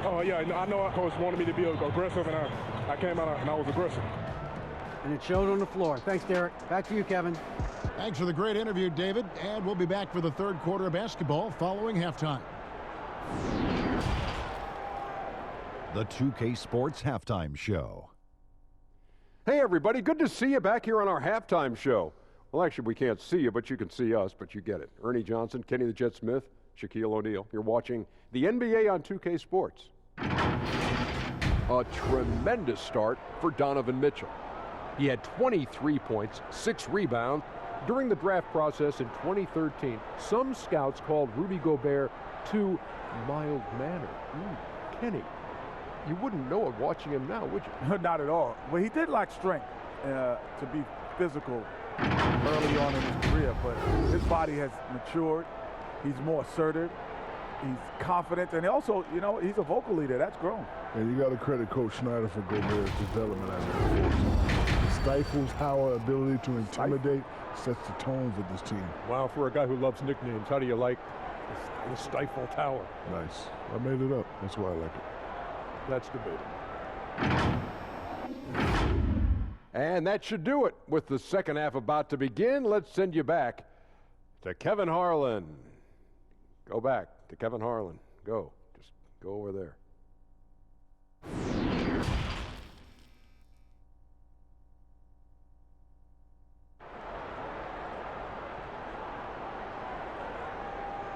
Oh, yeah, I know Coach wanted me to be aggressive, and I came out and I was aggressive. And it showed on the floor. Thanks, Derek. Back to you, Kevin. Thanks for the great interview, David. And we'll be back for the third quarter of basketball following halftime. The 2K Sports Halftime Show. Hey, everybody. Good to see you back here on our halftime show. Well, actually, we can't see you, but you can see us, but you get it. Ernie Johnson, Kenny the Jet Smith, Shaquille O'Neal. You're watching the NBA on 2K Sports. A tremendous start for Donovan Mitchell. He had 23 points, 6 rebounds. During the draft process in 2013, some scouts called Rudy Gobert too mild-mannered. Kenny, you wouldn't know it watching him now, would you? Not at all. Well, he did lack strength to be physical early on in his career, but his body has matured. He's more assertive. He's confident, and also, you know, he's a vocal leader. That's grown. And you got to credit Coach Snyder for Gobert's development as a force. He stifles our ability to intimidate, sets the tone for this team. Wow, for a guy who loves nicknames, how do you like the Stifle Tower? Nice. I made it up. That's why I like it. That's debatable. And that should do it. With the second half about to begin, let's send you back to Kevin Harlan. Go back to Kevin Harlan. Go. Just go over there.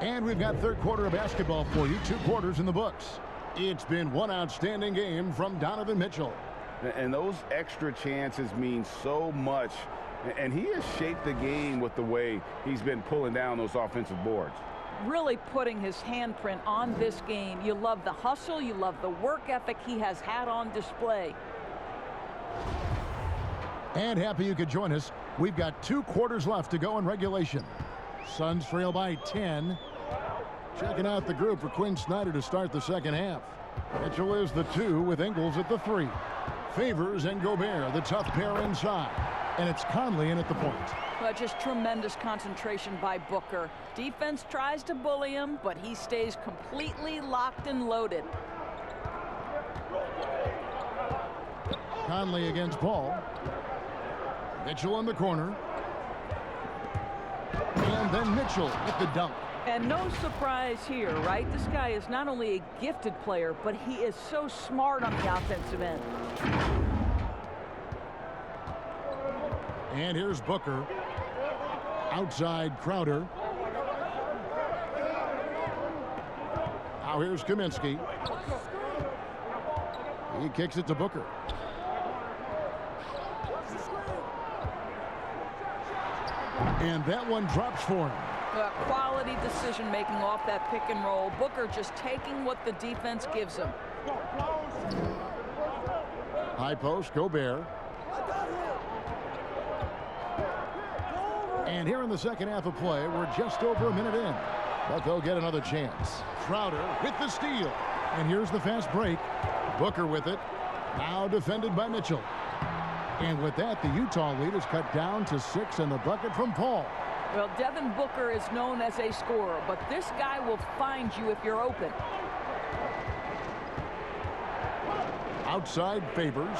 And we've got third quarter of basketball for you. 2 quarters in the books. It's been one outstanding game from Donovan Mitchell. And those extra chances mean so much. And he has shaped the game with the way he's been pulling down those offensive boards. Really putting his handprint on this game. You love the hustle. You love the work ethic he has had on display. And happy you could join us. We've got 2 quarters left to go in regulation. Suns trail by 10. Checking out the group for Quinn Snyder to start the second half. Mitchell is the 2 with Ingles at the 3. Favors and Gobert, the tough pair inside. And it's Conley in at the point. Well, just tremendous concentration by Booker. Defense tries to bully him, but he stays completely locked and loaded. Conley against Paul. Mitchell in the corner. And then Mitchell with the dunk. And no surprise here, right? This guy is not only a gifted player, but he is so smart on the offensive end. And here's Booker. Outside Crowder. Now here's Kaminsky. He kicks it to Booker. And that one drops for him. Quality decision making off that pick and roll. Booker just taking what the defense gives him. High post, Gobert. And here in the second half of play, we're just over a minute in. But they'll get another chance. Crowder with the steal. And here's the fast break. Booker with it. Now defended by Mitchell. And with that, the Utah lead is cut down to 6 and the bucket from Paul. Well, Devin Booker is known as a scorer, but this guy will find you if you're open. Outside Favors.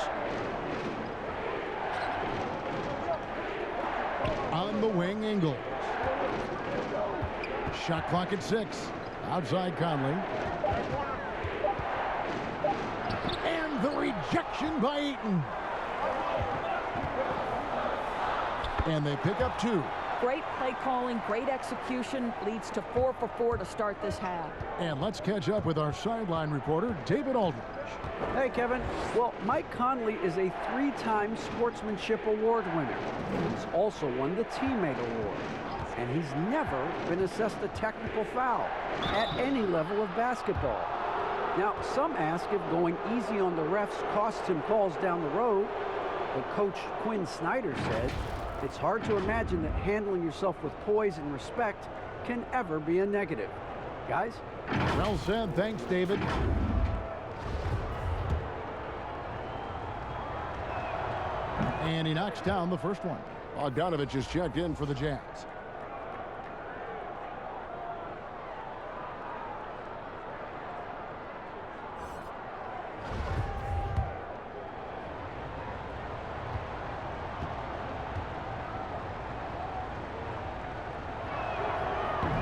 On the wing, Ingles. Shot clock at 6. Outside Conley. And the rejection by Eaton. And they pick up 2. Great play calling, great execution, leads to 4 for 4 to start this half. And let's catch up with our sideline reporter, David Aldridge. Hey, Kevin. Well, Mike Conley is a 3-time Sportsmanship Award winner. He's also won the Teammate Award. And he's never been assessed a technical foul at any level of basketball. Now, some ask if going easy on the refs costs him calls down the road. But Coach Quinn Snyder said, it's hard to imagine that handling yourself with poise and respect can ever be a negative. Guys? Well said. Thanks, David. And he knocks down the first one. Bogdanovich is checked in for the Jazz.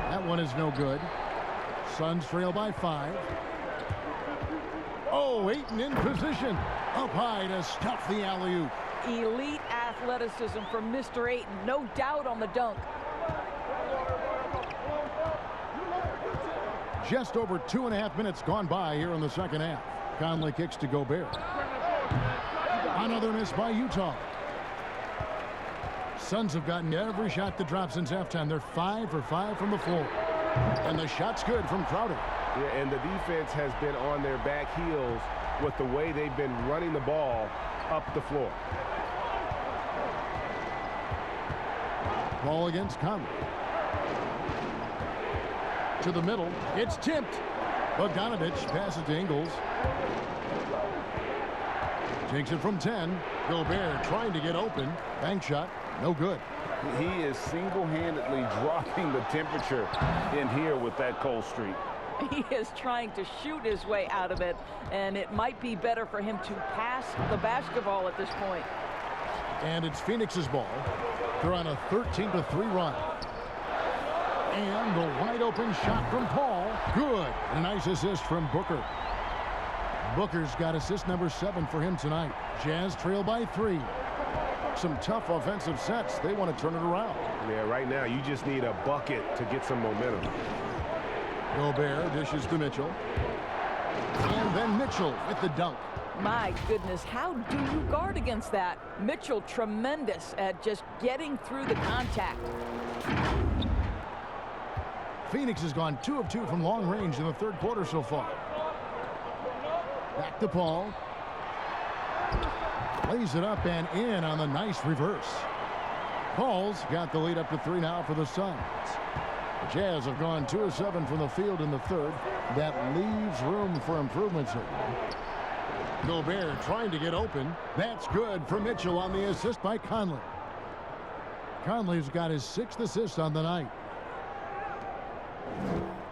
That one is no good. Suns trail by 5. Oh, Ayton in position. Up high to stuff the alley-oop. Elite athleticism from Mr. Ayton. No doubt on the dunk. Just over 2.5 minutes gone by here in the second half. Conley kicks to Gobert. Another miss by Utah. Suns have gotten every shot to drop since halftime. They're 5 for 5 from the floor. And the shot's good from Crowder. Yeah, and the defense has been on their back heels with the way they've been running the ball up the floor. Ball against Conley. To the middle. It's tipped. Bogdanovich passes to Ingles. Takes it from 10. Gobert trying to get open. Bank shot. No good. He is single-handedly dropping the temperature in here with that cold streak. He is trying to shoot his way out of it, and it might be better for him to pass the basketball at this point. And it's Phoenix's ball. They're on a 13-3 run. And the wide-open shot from Paul. Good. And a nice assist from Booker. Booker's got assist number 7 for him tonight. Jazz trail by 3. Some tough offensive sets. They want to turn it around. Yeah, right now you just need a bucket to get some momentum. Gobert dishes to Mitchell. And then Mitchell with the dunk. My goodness, how do you guard against that? Mitchell tremendous at just getting through the contact. Phoenix has gone 2 of 2 from long range in the third quarter so far. Back to Paul. Lays it up and in on the nice reverse. Paul's got the lead up to 3 now for the Suns. The Jazz have gone 2 of 7 from the field in the third. That leaves room for improvements here. Gobert trying to get open. That's good for Mitchell on the assist by Conley. Conley's got his 6th assist on the night.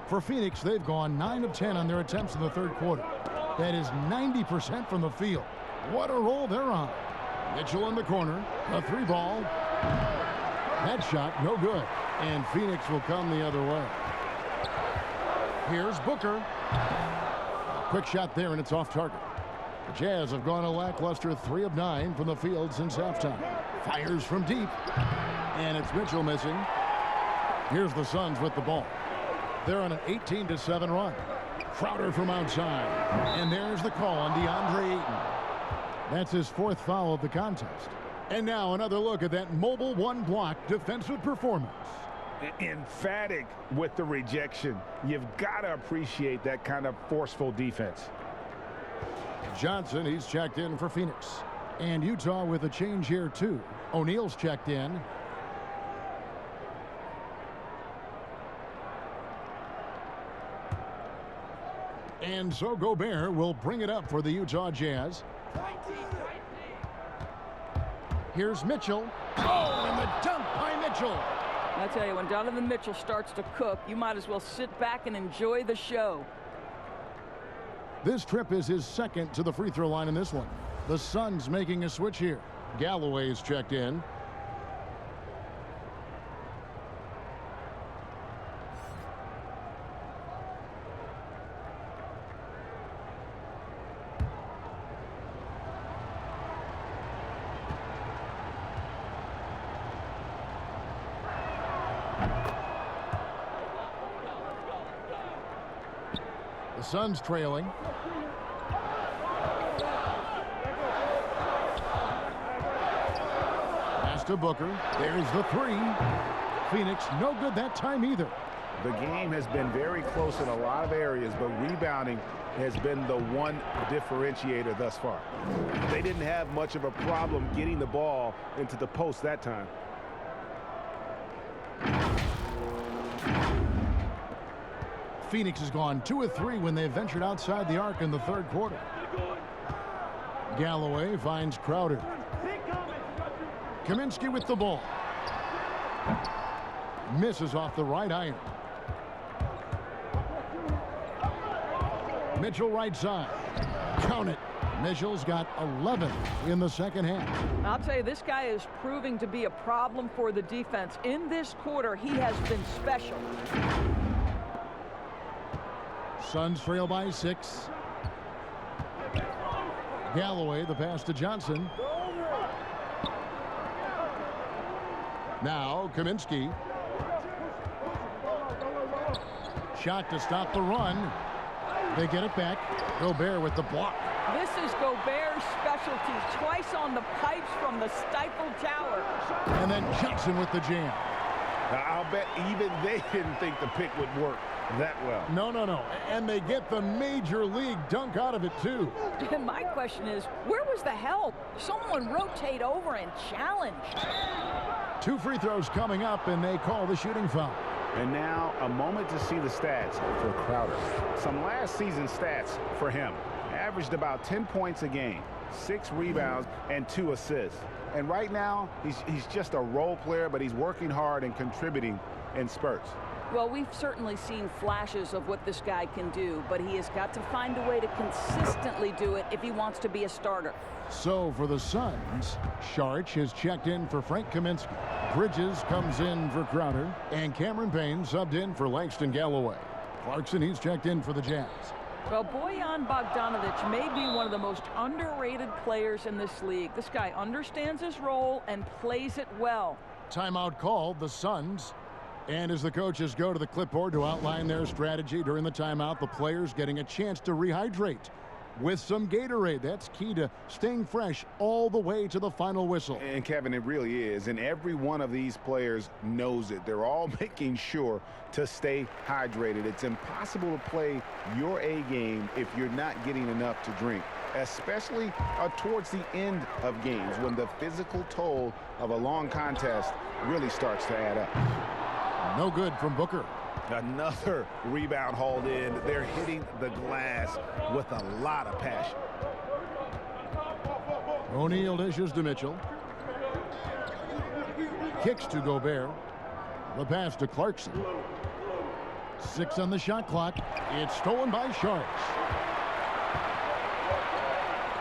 For Phoenix, they've gone 9 of 10 on their attempts in the third quarter. That is 90% from the field. What a roll they're on. Mitchell in the corner. A 3 ball. That shot, no good. And Phoenix will come the other way. Here's Booker. Quick shot there, and it's off target. The Jazz have gone a lackluster 3 of 9 from the field since halftime. Fires from deep. And it's Mitchell missing. Here's the Suns with the ball. They're on an 18-7 run. Crowder from outside. And there's the call on DeAndre Ayton. That's his 4th foul of the contest. And now another look at that mobile one-block defensive performance. Emphatic with the rejection. You've got to appreciate that kind of forceful defense. Johnson, he's checked in for Phoenix. And Utah with a change here, too. O'Neal's checked in. And so Gobert will bring it up for the Utah Jazz. Here's Mitchell. Oh, and the dunk by Mitchell. I tell you, when Donovan Mitchell starts to cook, you might as well sit back and enjoy the show. This trip is his 2nd to the free throw line in this one. The Suns making a switch here. Galloway's checked in. The Suns trailing. Pass to Booker. There's the 3. Phoenix no good that time either. The game has been very close in a lot of areas, but rebounding has been the one differentiator thus far. They didn't have much of a problem getting the ball into the post that time. Phoenix has gone 2 of 3 when they ventured outside the arc in the third quarter. Galloway finds Crowder. Kaminsky with the ball. Misses off the right iron. Mitchell right side. Count it. Mitchell's got 11 in the second half. I'll tell you, this guy is proving to be a problem for the defense. In this quarter, he has been special. Suns trail by 6. Galloway, the pass to Johnson. Now Kaminsky. Shot to stop the run. They get it back. Gobert with the block. This is Gobert's specialty. Twice on the pipes from the stifled tower. And then Johnson with the jam. Now, I'll bet even they didn't think the pick would work that well. No. And they get the major league dunk out of it, too. And my question is, where was the help? Someone rotate over and challenge. 2 free throws coming up, and they call the shooting foul. And now a moment to see the stats for Crowder. Some last season stats for him. Averaged about 10 points a game, 6 rebounds, and 2 assists. And right now, he's just a role player, but he's working hard and contributing in spurts. Well, we've certainly seen flashes of what this guy can do, but he has got to find a way to consistently do it if he wants to be a starter. So for the Suns, Saric has checked in for Frank Kaminsky. Bridges comes in for Crowder, and Cameron Payne subbed in for Langston Galloway. Clarkson, he's checked in for the Jazz. Well, Bojan Bogdanovic may be one of the most underrated players in this league. This guy understands his role and plays it well. Timeout called, the Suns. And as the coaches go to the clipboard to outline their strategy during the timeout, the players getting a chance to rehydrate with some Gatorade. That's key to staying fresh all the way to the final whistle. And Kevin, it really is. And every one of these players knows it. They're all making sure to stay hydrated. It's impossible to play your A game if you're not getting enough to drink, especially towards the end of games when the physical toll of a long contest really starts to add up. No good from Booker. Another rebound hauled in. They're hitting the glass with a lot of passion. O'Neal dishes to Mitchell. Kicks to Gobert. The pass to Clarkson. 6 on the shot clock. It's stolen by Saric.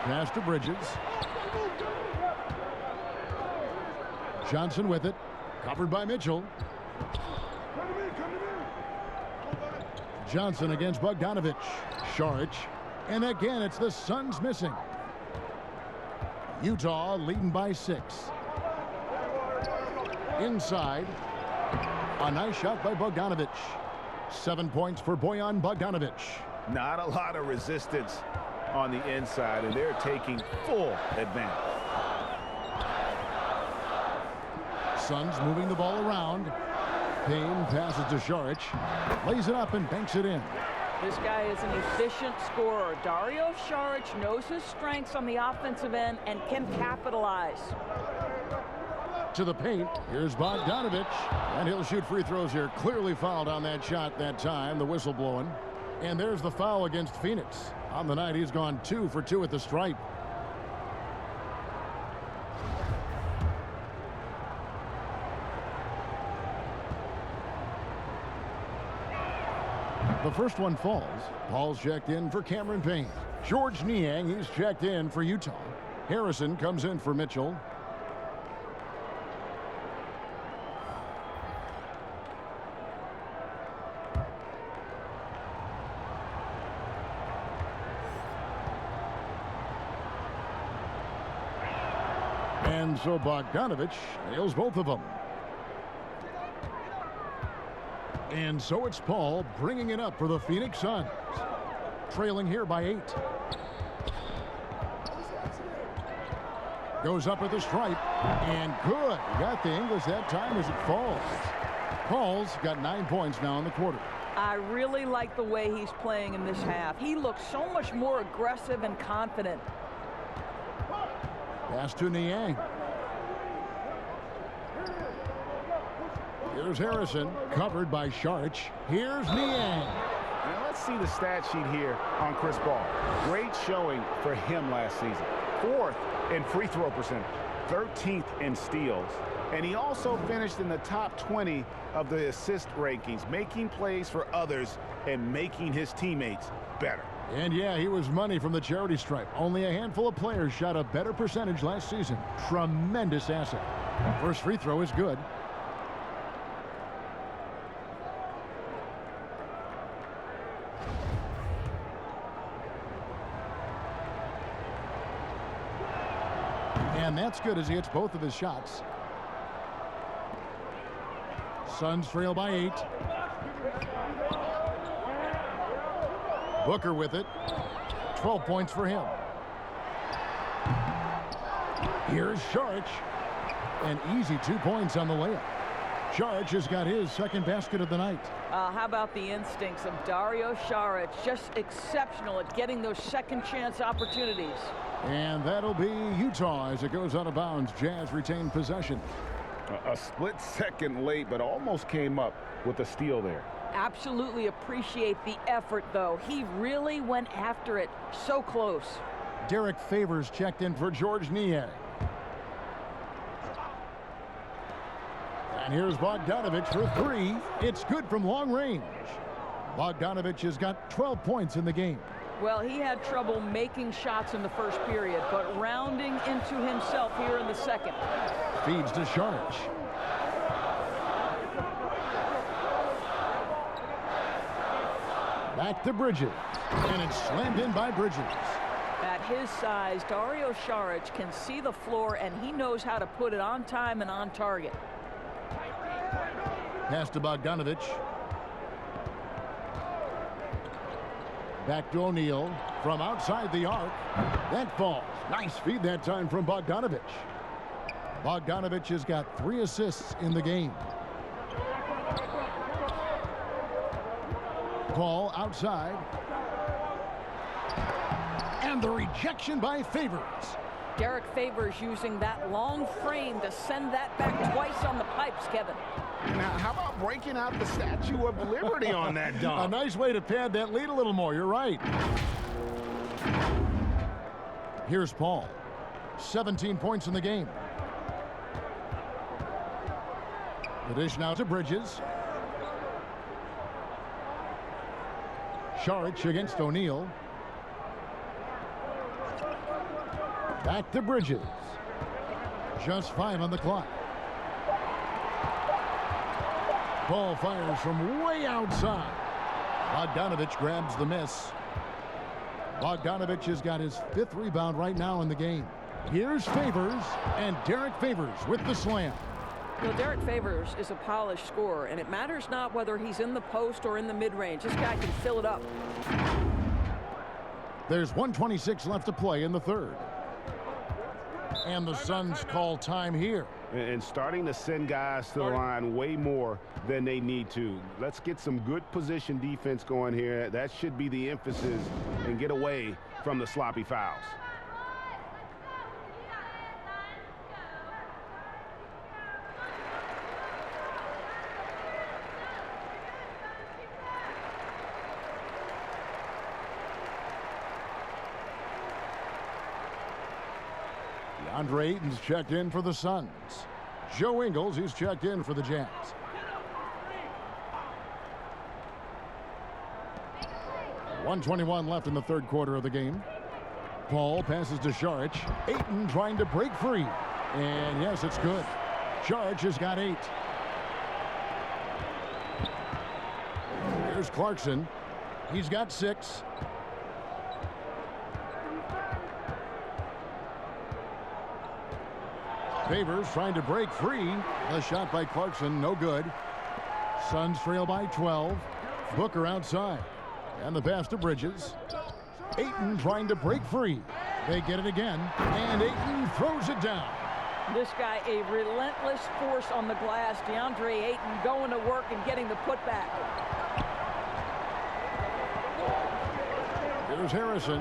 Pass to Bridges. Johnson with it. Covered by Mitchell. Johnson against Bogdanovic. Saric. And again, it's the Suns missing. Utah leading by 6. Inside. A nice shot by Bogdanovic. 7 points for Bojan Bogdanovic. Not a lot of resistance on the inside, and they're taking full advantage. Suns moving the ball around. Payne passes to Saric. Lays it up and banks it in. This guy is an efficient scorer. Dario Saric knows his strengths on the offensive end and can capitalize. To the paint. Here's Bogdanovic. And he'll shoot free throws here. Clearly fouled on that shot that time. The whistle blowing. And there's the foul against Phoenix. On the night, he's gone 2 for 2 at the stripe. The first one falls. Paul's checked in for Cameron Payne. George Niang, he's checked in for Utah. Harrison comes in for Mitchell. And so Bogdanovic nails both of them. And so it's Paul bringing it up for the Phoenix Suns. Trailing here by 8. Goes up at the stripe. And good. Got the English that time as it falls. Paul's got 9 points now in the quarter. I really like the way he's playing in this half. He looks so much more aggressive and confident. Pass to Niang. Here's Harrison, covered by Saric. Here's Niang. Now let's see the stat sheet here on Chris Paul. Great showing for him last season. 4th in free throw percentage, 13th in steals, and he also finished in the top 20 of the assist rankings, making plays for others and making his teammates better. And yeah, he was money from the charity stripe. Only a handful of players shot a better percentage last season. Tremendous asset. First free throw is good. And that's good as he hits both of his shots. Suns trail by 8. Booker with it. 12 points for him. Here's Saric. An easy 2 points on the layup. Saric has got his second basket of the night. How about the instincts of Dario Saric? Just exceptional at getting those second chance opportunities. And that'll be Utah as it goes out of bounds. Jazz retain possession. A split second late, but almost came up with a steal there. Absolutely appreciate the effort, though. He really went after it. So close. Derek Favors checked in for George Niang. And here's Bogdanovich for 3. It's good from long range. Bogdanovich has got 12 points in the game. Well, he had trouble making shots in the first period, but rounding into himself here in the second. Feeds to Saric. Back to Bridges. And it's slammed in by Bridges. At his size, Dario Saric can see the floor, and he knows how to put it on time and on target. Pass to Bogdanovich. Back to O'Neal from outside the arc. That falls. Nice feed that time from Bogdanovich. Bogdanovich has got 3 assists in the game. Call outside. And the rejection by Favors. Derek Favors using that long frame to send that back twice on the pipes, Kevin. Now, how about breaking out the Statue of Liberty on that dunk? A nice way to pad that lead a little more. You're right. Here's Paul. 17 points in the game. The dish now to Bridges. Saric against O'Neal. Back to Bridges. Just 5 on the clock. Ball fires from way outside. Bogdanovich grabs the miss. Bogdanovich has got his 5th rebound right now in the game. Here's Favors, and Derek Favors with the slam. Well, Derek Favors is a polished scorer, and it matters not whether he's in the post or in the mid-range. This guy can fill it up. There's 1:26 left to play in the third. And the Suns call time here. And starting to send guys to the line way more than they need to. Let's get some good position defense going here. That should be the emphasis, and get away from the sloppy fouls. Andre Ayton's checked in for the Suns. Joe Ingles, he's checked in for the Jazz. .121 left in the third quarter of the game. Paul passes to Saric. Ayton trying to break free. And yes, it's good. Saric has got 8. Here's Clarkson. He's got 6. Favors trying to break free. A shot by Clarkson, no good. Suns trail by 12. Booker outside. And the pass to Bridges. Ayton trying to break free. They get it again. And Ayton throws it down. This guy, a relentless force on the glass. DeAndre Ayton going to work and getting the putback. Here's Harrison.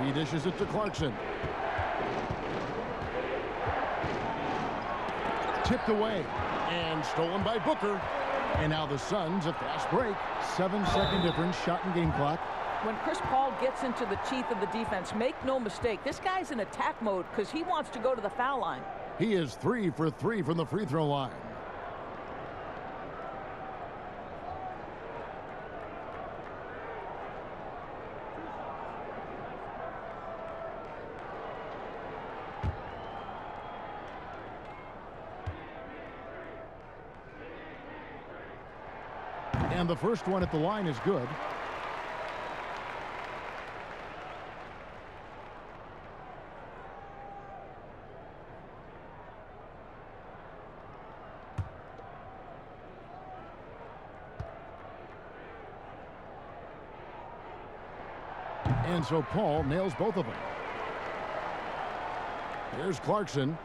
He dishes it to Clarkson. Tipped away and stolen by Booker. And now the Suns, a fast break. 7-second difference, shot and game clock. when Chris Paul gets into the teeth of the defense, make no mistake, this guy's in attack mode because he wants to go to the foul line. He is 3 for 3 from the free throw line. And the first one at the line is good. And so Paul nails both of them. Here's Clarkson.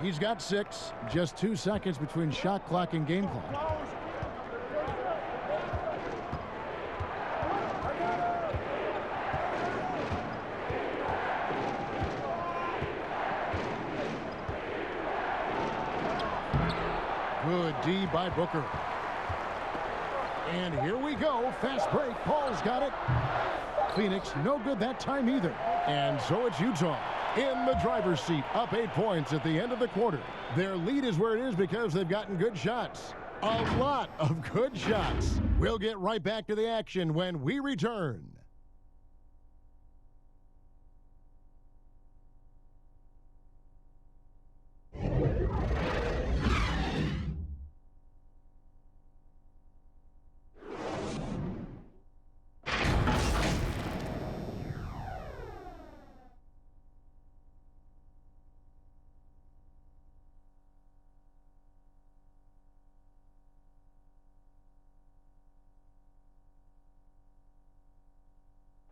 He's got 6. Just 2 seconds between shot clock and game clock. Good D by Booker. And here we go. Fast break. Paul's got it. Phoenix, no good that time either. And so it's Utah in the driver's seat, up 8 points at the end of the quarter. Their lead is where it is because they've gotten good shots. A lot of good shots. We'll get right back to the action when we return.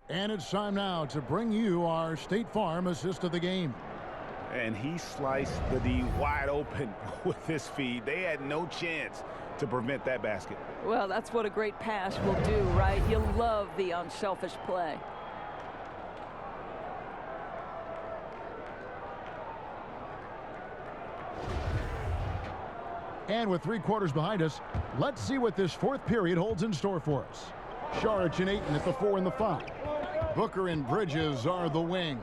And it's time now to bring you our State Farm assist of the game. And he sliced the D wide open with his feed. They had no chance to prevent that basket. Well, that's what a great pass will do, right? You love the unselfish play. And with 3 quarters behind us, let's see what this 4th period holds in store for us. Saric and Ayton at the 4 and the 5. Booker and Bridges are the wings.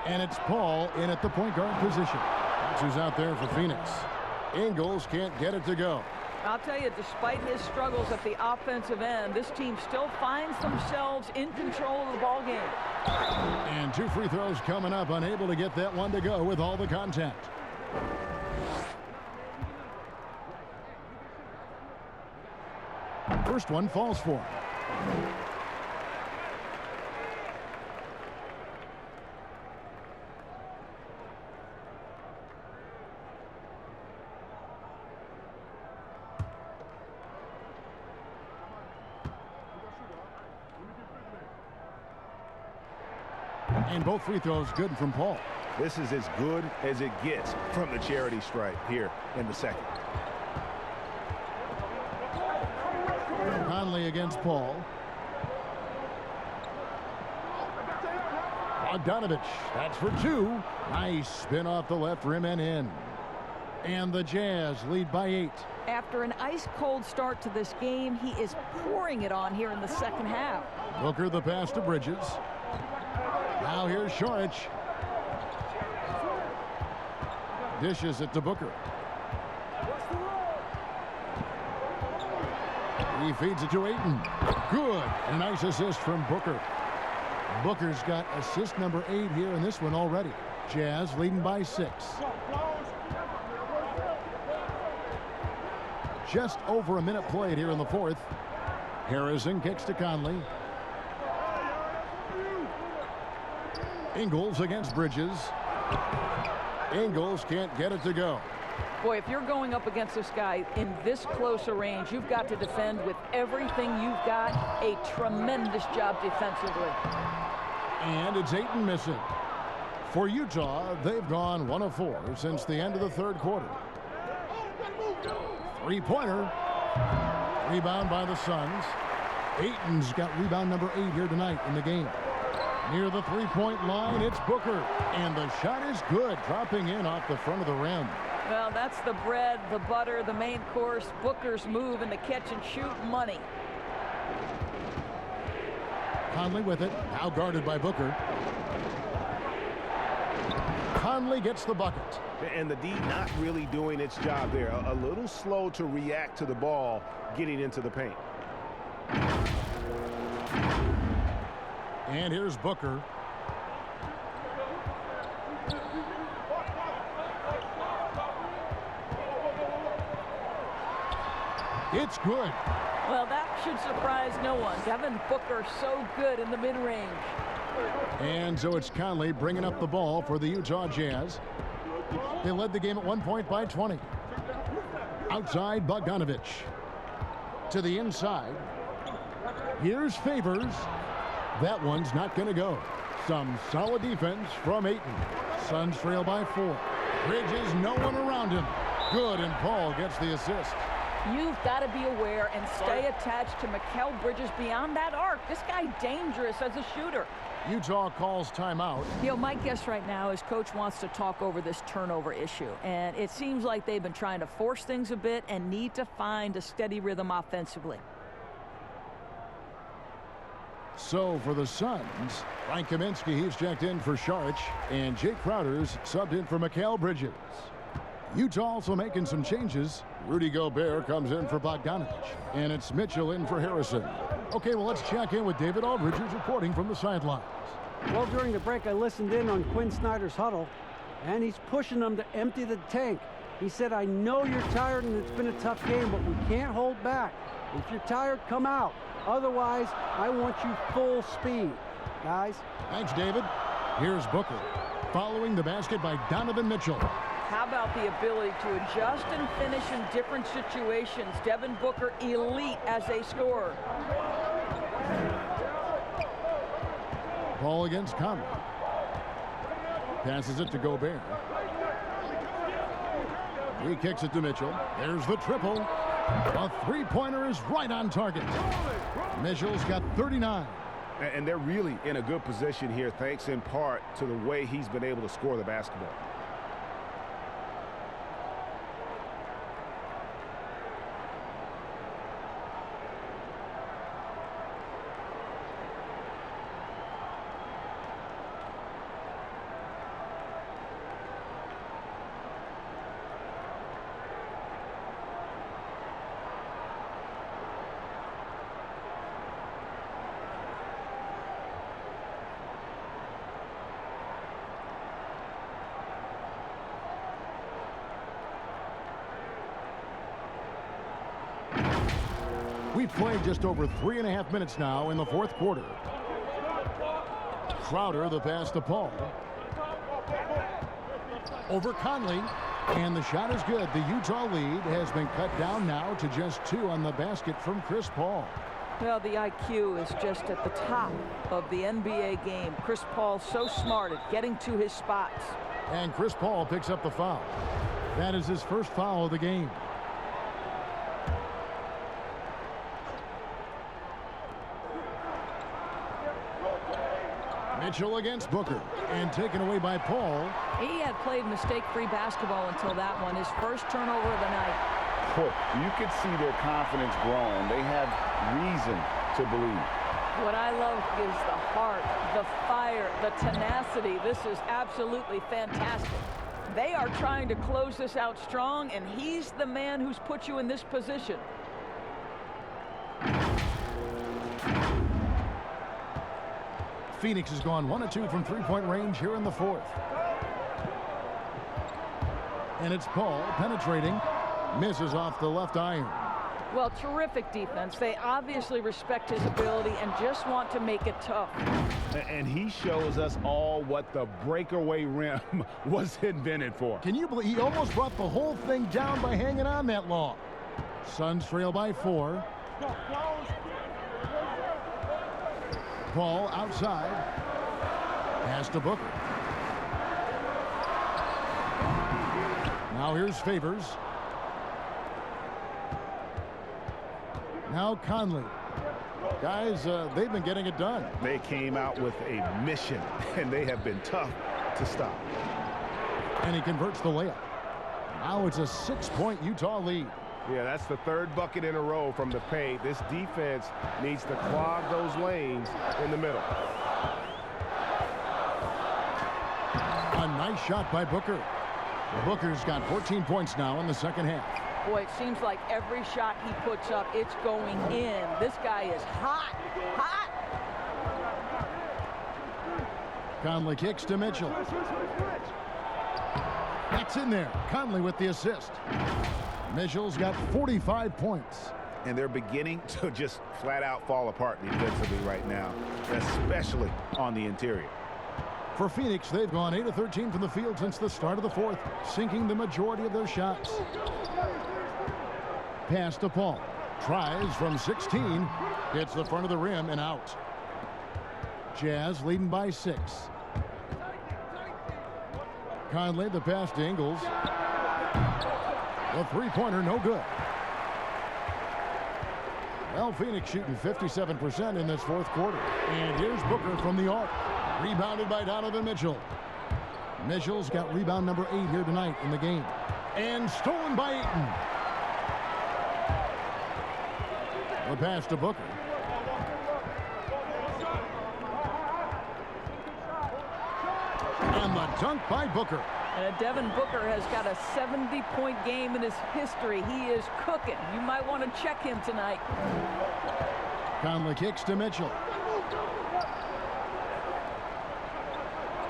And it's Paul in at the point guard position. That's who's out there for Phoenix. Ingles can't get it to go. I'll tell you, despite his struggles at the offensive end, this team still finds themselves in control of the ball game. And 2 free throws coming up, unable to get that one to go with all the contact. First one falls for him. And both free throws good from Paul. This is as good as it gets from the charity stripe here in the second. Conley against Paul. Bogdanovich, that's for 2. Nice spin off the left rim and in. And the Jazz lead by 8. After an ice-cold start to this game, he is pouring it on here in the second half. Booker the pass to Bridges. Now here's Saric. Dishes it to Booker. He feeds it to Ayton. Good. A nice assist from Booker. Booker's got assist number 8 here in this one already. Jazz leading by 6. Just over a minute played here in the 4th. Harrison kicks to Conley. Ingles against Bridges. Ingles can't get it to go. Boy, if you're going up against this guy in this close a range, you've got to defend with everything you've got. A tremendous job defensively. And it's Ayton missing. For Utah, they've gone 1 of 4 since the end of the 3rd quarter. 3-pointer. Rebound by the Suns. Ayton's got rebound number 8 here tonight in the game. Near the 3-point line, it's Booker. And the shot is good, dropping in off the front of the rim. Well, that's the bread, the butter, the main course. Booker's move in the catch and shoot money. Conley with it. Now guarded by Booker. Conley gets the bucket. And the D not really doing its job there. A little slow to react to the ball getting into the paint. And here's Booker. It's good. Well, that should surprise no one. Devin Booker so good in the mid-range. And so it's Conley bringing up the ball for the Utah Jazz. They led the game at 1 point by 20. Outside, Bogdanovich. To the inside. Here's Favors. That one's not going to go. Some solid defense from Ayton. Suns trail by 4. Bridges, no one around him. Good, and Paul gets the assist. You've got to be aware and stay attached to Mikal Bridges beyond that arc. This guy dangerous as a shooter. Utah calls timeout. You know, my guess right now is Coach wants to talk over this turnover issue. And it seems like they've been trying to force things a bit and need to find a steady rhythm offensively. So for the Suns, Frank Kaminsky, he's checked in for Saric, and Jake Crowder's subbed in for Mikal Bridges. Utah also making some changes. Rudy Gobert comes in for Bogdanovich, and it's Mitchell in for Harrison. Okay, well, let's check in with David Aldridge, who's reporting from the sidelines. Well, during the break, I listened in on Quinn Snyder's huddle, and he's pushing them to empty the tank. He said, I know you're tired and it's been a tough game, but we can't hold back. If you're tired, come out. Otherwise, I want you full speed, guys. Thanks, David. Here's Booker, following the basket by Donovan Mitchell. How about the ability to adjust and finish in different situations? Devin Booker, elite as a scorer. Ball against Conley. Passes it to Gobert. He kicks it to Mitchell. There's the triple. A three-pointer is right on target. Mitchell's got 39. And they're really in a good position here, thanks in part to the way he's been able to score the basketball. We've played just over 3.5 minutes now in the fourth quarter. Crowder, the pass to Paul. Over Conley, and the shot is good. The Utah lead has been cut down now to just 2 on the basket from Chris Paul. Well, the IQ is just at the top of the NBA game. Chris Paul so smart at getting to his spots. And Chris Paul picks up the foul. That is his first foul of the game. Mitchell against Booker, and taken away by Paul. He had played mistake-free basketball until that one, his first turnover of the night. You could see their confidence growing. They have reason to believe. What I love is the heart, the fire, the tenacity. This is absolutely fantastic. They are trying to close this out strong, and he's the man who's put you in this position. Phoenix has gone 1 of 2 from three-point range here in the fourth. And it's Paul penetrating, misses off the left iron. Well, terrific defense. They obviously respect his ability and just want to make it tough. And he shows us all what the breakaway rim was invented for. Can you believe he almost brought the whole thing down by hanging on that long? Suns trail by 4. Paul outside. Pass to Booker. Now here's Favors. Now Conley. Guys, they've been getting it done. They came out with a mission, and they have been tough to stop. And he converts the layup. Now it's a 6-point Utah lead. Yeah, that's the third bucket in a row from the paint. This defense needs to clog those lanes in the middle. A nice shot by Booker. Booker's got 14 points now in the second half. Boy, it seems like every shot he puts up, it's going in. This guy is hot, hot. Conley kicks to Mitchell. That's in there. Conley with the assist. Mitchell's got 45 points. And they're beginning to just flat out fall apart defensively right now, especially on the interior. For Phoenix, they've gone 8 of 13 from the field since the start of the fourth, sinking the majority of their shots. Pass to Paul. Tries from 16. Hits the front of the rim and out. Jazz leading by 6. Conley, the pass to Ingles. The three-pointer, no good. Well, Phoenix shooting 57% in this fourth quarter. And here's Booker from the arc. Rebounded by Donovan Mitchell. Mitchell's got rebound number 8 here tonight in the game. And stolen by Ayton. The pass to Booker. And the dunk by Booker. And Devin Booker has got a 70-point game in his history. He is cooking. You might want to check him tonight. Conley kicks to Mitchell.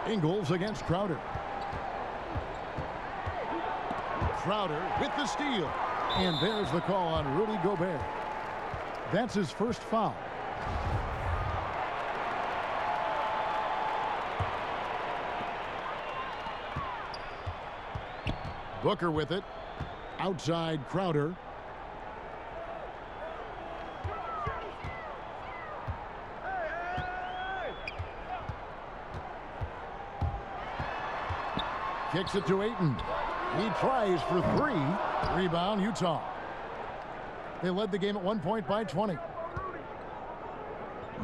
Ingles against Crowder. Crowder with the steal. And there's the call on Rudy Gobert. That's his first foul. Booker with it. Outside Crowder. Kicks it to Ayton. He tries for 3. Rebound, Utah. They led the game at 1 point by 20.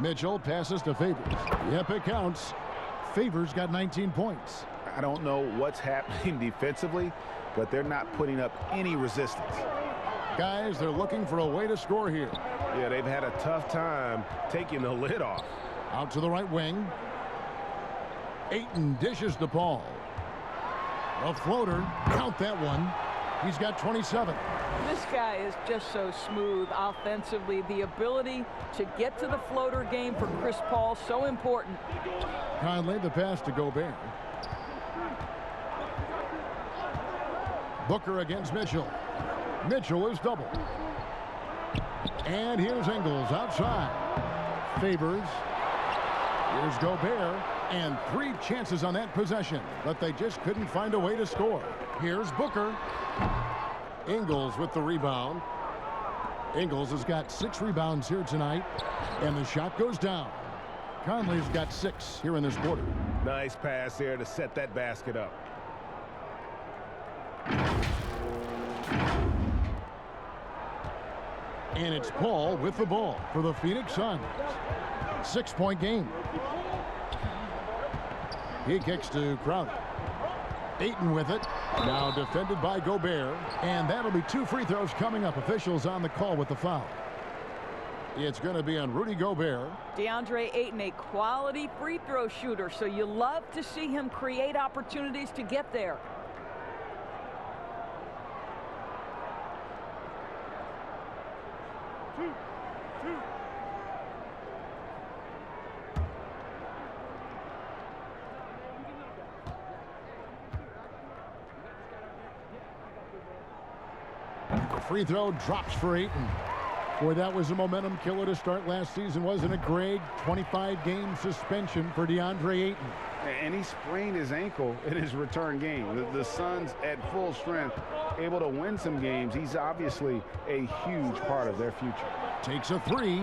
Mitchell passes to Favors. Yep, it counts. Favors got 19 points. I don't know what's happening defensively, but they're not putting up any resistance. Guys, they're looking for a way to score here. Yeah, they've had a tough time taking the lid off. Out to the right wing. Ayton dishes to Paul. A floater. Count that one. He's got 27. This guy is just so smooth offensively. The ability to get to the floater game for Chris Paul, so important. Conley, the pass to Gobert. Booker against Mitchell. Mitchell is doubled. And here's Ingles outside. Favors. Here's Gobert. And 3 chances on that possession, but they just couldn't find a way to score. Here's Booker. Ingles with the rebound. Ingles has got 6 rebounds here tonight, and the shot goes down. Conley's got 6 here in this quarter. Nice pass there to set that basket up. And it's Paul with the ball for the Phoenix Suns. 6-point game. He kicks to Crowder. Ayton with it. Now defended by Gobert. And that'll be 2 free throws coming up. Officials on the call with the foul. It's going to be on Rudy Gobert. DeAndre Ayton, a quality free throw shooter, so you love to see him create opportunities to get there. Free throw drops for Ayton. Boy, that was a momentum killer to start last season, wasn't it, Greg? 25-game suspension for DeAndre Ayton. And he sprained his ankle in his return game. The Suns at full strength, able to win some games. He's obviously a huge part of their future. Takes a 3.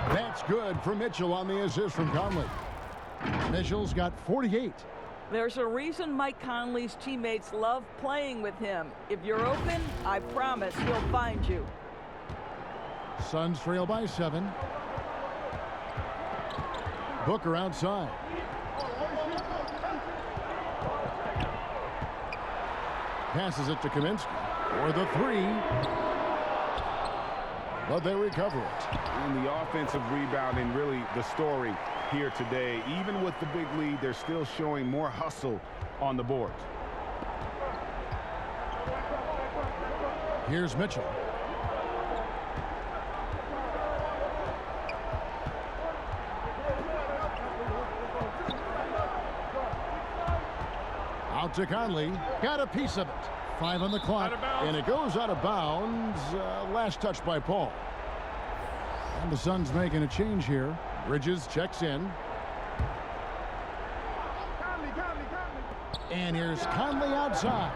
That's good for Mitchell on the assist from Conley. Mitchell's got 48. There's a reason Mike Conley's teammates love playing with him. If you're open, I promise he'll find you. Suns trail by 7. Booker outside. Passes it to Kaminsky for the 3. but they recover it. And the offensive rebounding, really the story here today. Even with the big lead, they're still showing more hustle on the board. Here's Mitchell. Out to Conley. Got a piece of it. 5 on the clock. And it goes out of bounds. Last touch by Paul. And the Suns making a change here. Bridges checks in. And here's Conley outside.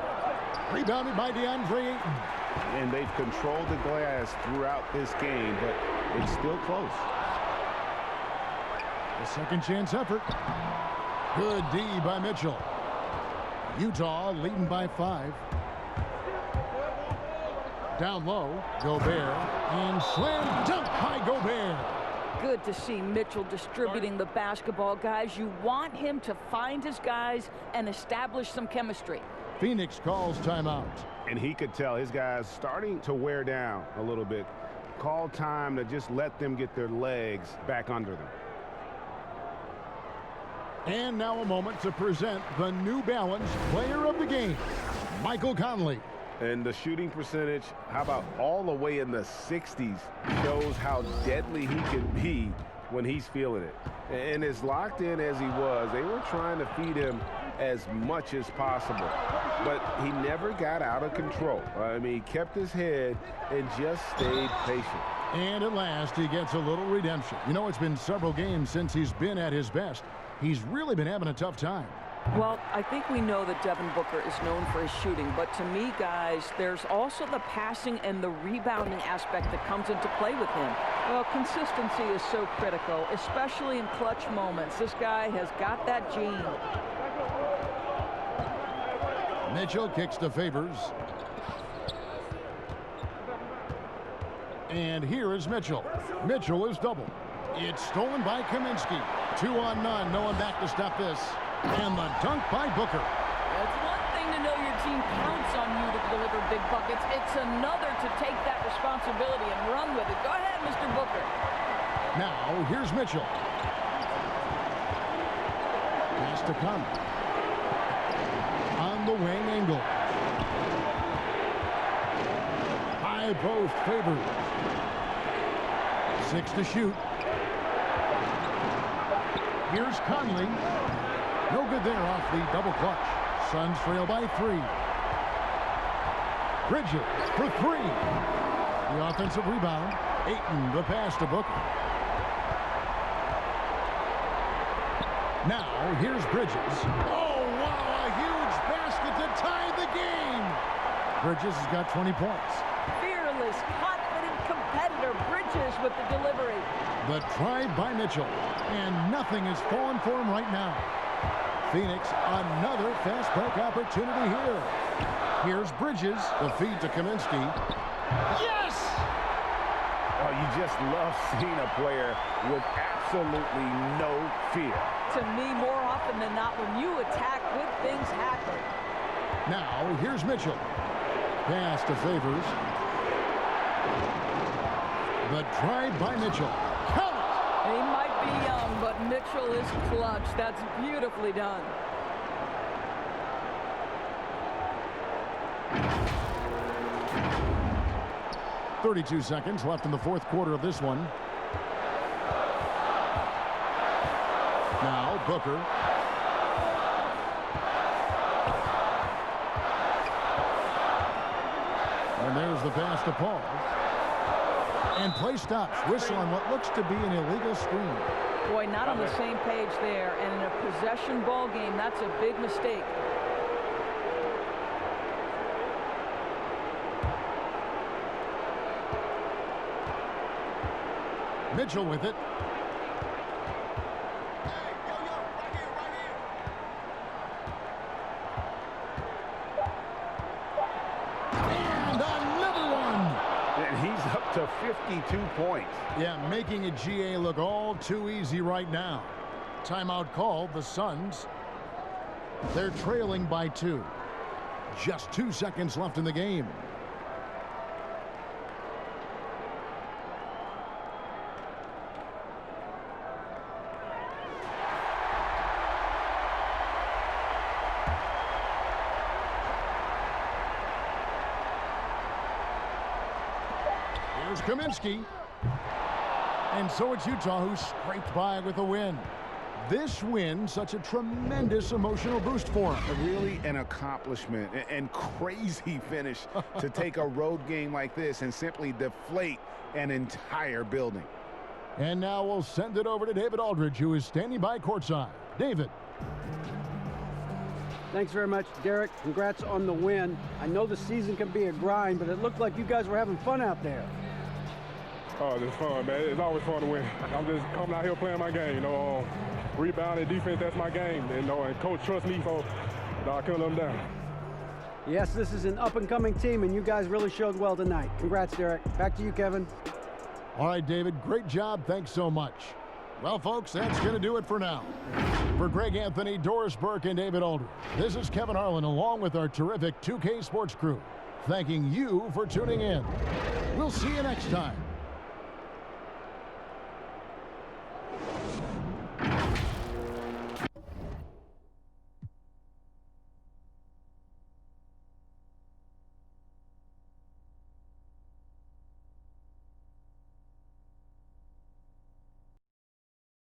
Rebounded by DeAndre Ayton. And they've controlled the glass throughout this game, but it's still close. The second chance effort. Good D by Mitchell. Utah leading by 5. Down low, Gobert, and slam dunk by Gobert. Good to see Mitchell distributing the basketball, guys. You want him to find his guys and establish some chemistry. Phoenix calls timeout. And he could tell his guys starting to wear down a little bit. Call time to just let them get their legs back under them. And now a moment to present the New Balance Player of the Game, Michael Conley. And the shooting percentage, how about all the way in the 60s, shows how deadly he can be when he's feeling it. And as locked in as he was, they were trying to feed him as much as possible. But he never got out of control. I mean, he kept his head and just stayed patient. And at last, he gets a little redemption. You know, it's been several games since he's been at his best. He's really been having a tough time. Well, I think we know that Devin Booker is known for his shooting, but to me, guys, there's also the passing and the rebounding aspect that comes into play with him. Well, consistency is so critical, especially in clutch moments. This guy has got that gene. Mitchell kicks to Favors. And here is Mitchell. Mitchell is double. It's stolen by Kaminsky. 2 on none. No one back to stop this. And the dunk by Booker. It's one thing to know your team counts on you to deliver big buckets. It's another to take that responsibility and run with it. Go ahead, Mr. Booker. Now, here's Mitchell. Pass to Conley. On the wing angle. High post Favors. 6 to shoot. Here's Conley. No good there off the double clutch. Suns trail by 3. Bridges for 3. The offensive rebound. Ayton the pass to Booker. Now here's Bridges. Oh, wow, a huge basket to tie the game. Bridges has got 20 points. Fearless, confident competitor. Bridges with the delivery. The try by Mitchell. And nothing is falling for him right now. Phoenix, another fast break opportunity here. Here's Bridges. The feed to Kaminsky. Yes! Oh, you just love seeing a player with absolutely no fear. To me, more often than not, when you attack, good things happen. Now, here's Mitchell. Pass to Favors. The try by Mitchell. Count it! He might be young, but Mitchell is clutch. That's beautifully done. .32 seconds left in the fourth quarter of this one. Now, Booker. And there's the pass to Paul. And play stops. Whistle on what looks to be an illegal screen. Boy, not on the same page there. And in a possession ball game, that's a big mistake. Mitchell with it. And another one. And he's up to 52 points. Yeah, making a GA look all too easy right now. Timeout called, the Suns. They're trailing by 2. Just 2 seconds left in the game. Here's Kaminsky. And so it's Utah who scraped by with a win. This win, such a tremendous emotional boost for him. Really an accomplishment and crazy finish to take a road game like this and simply deflate an entire building. And now we'll send it over to David Aldridge, who is standing by courtside. David. Thanks very much, Derek. Congrats on the win. I know the season can be a grind, but it looked like you guys were having fun out there. Oh, it's fun, man. It's always fun to win. I'm just coming out here playing my game, rebounding, defense, that's my game. And coach trusts me, so I couldn't let him down. Yes, this is an up-and-coming team, and you guys really showed well tonight. Congrats, Derek. Back to you, Kevin. All right, David, great job. Thanks so much. Well, folks, that's going to do it for now. For Greg Anthony, Doris Burke, and David Aldridge, this is Kevin Harlan along with our terrific 2K Sports crew, thanking you for tuning in. We'll see you next time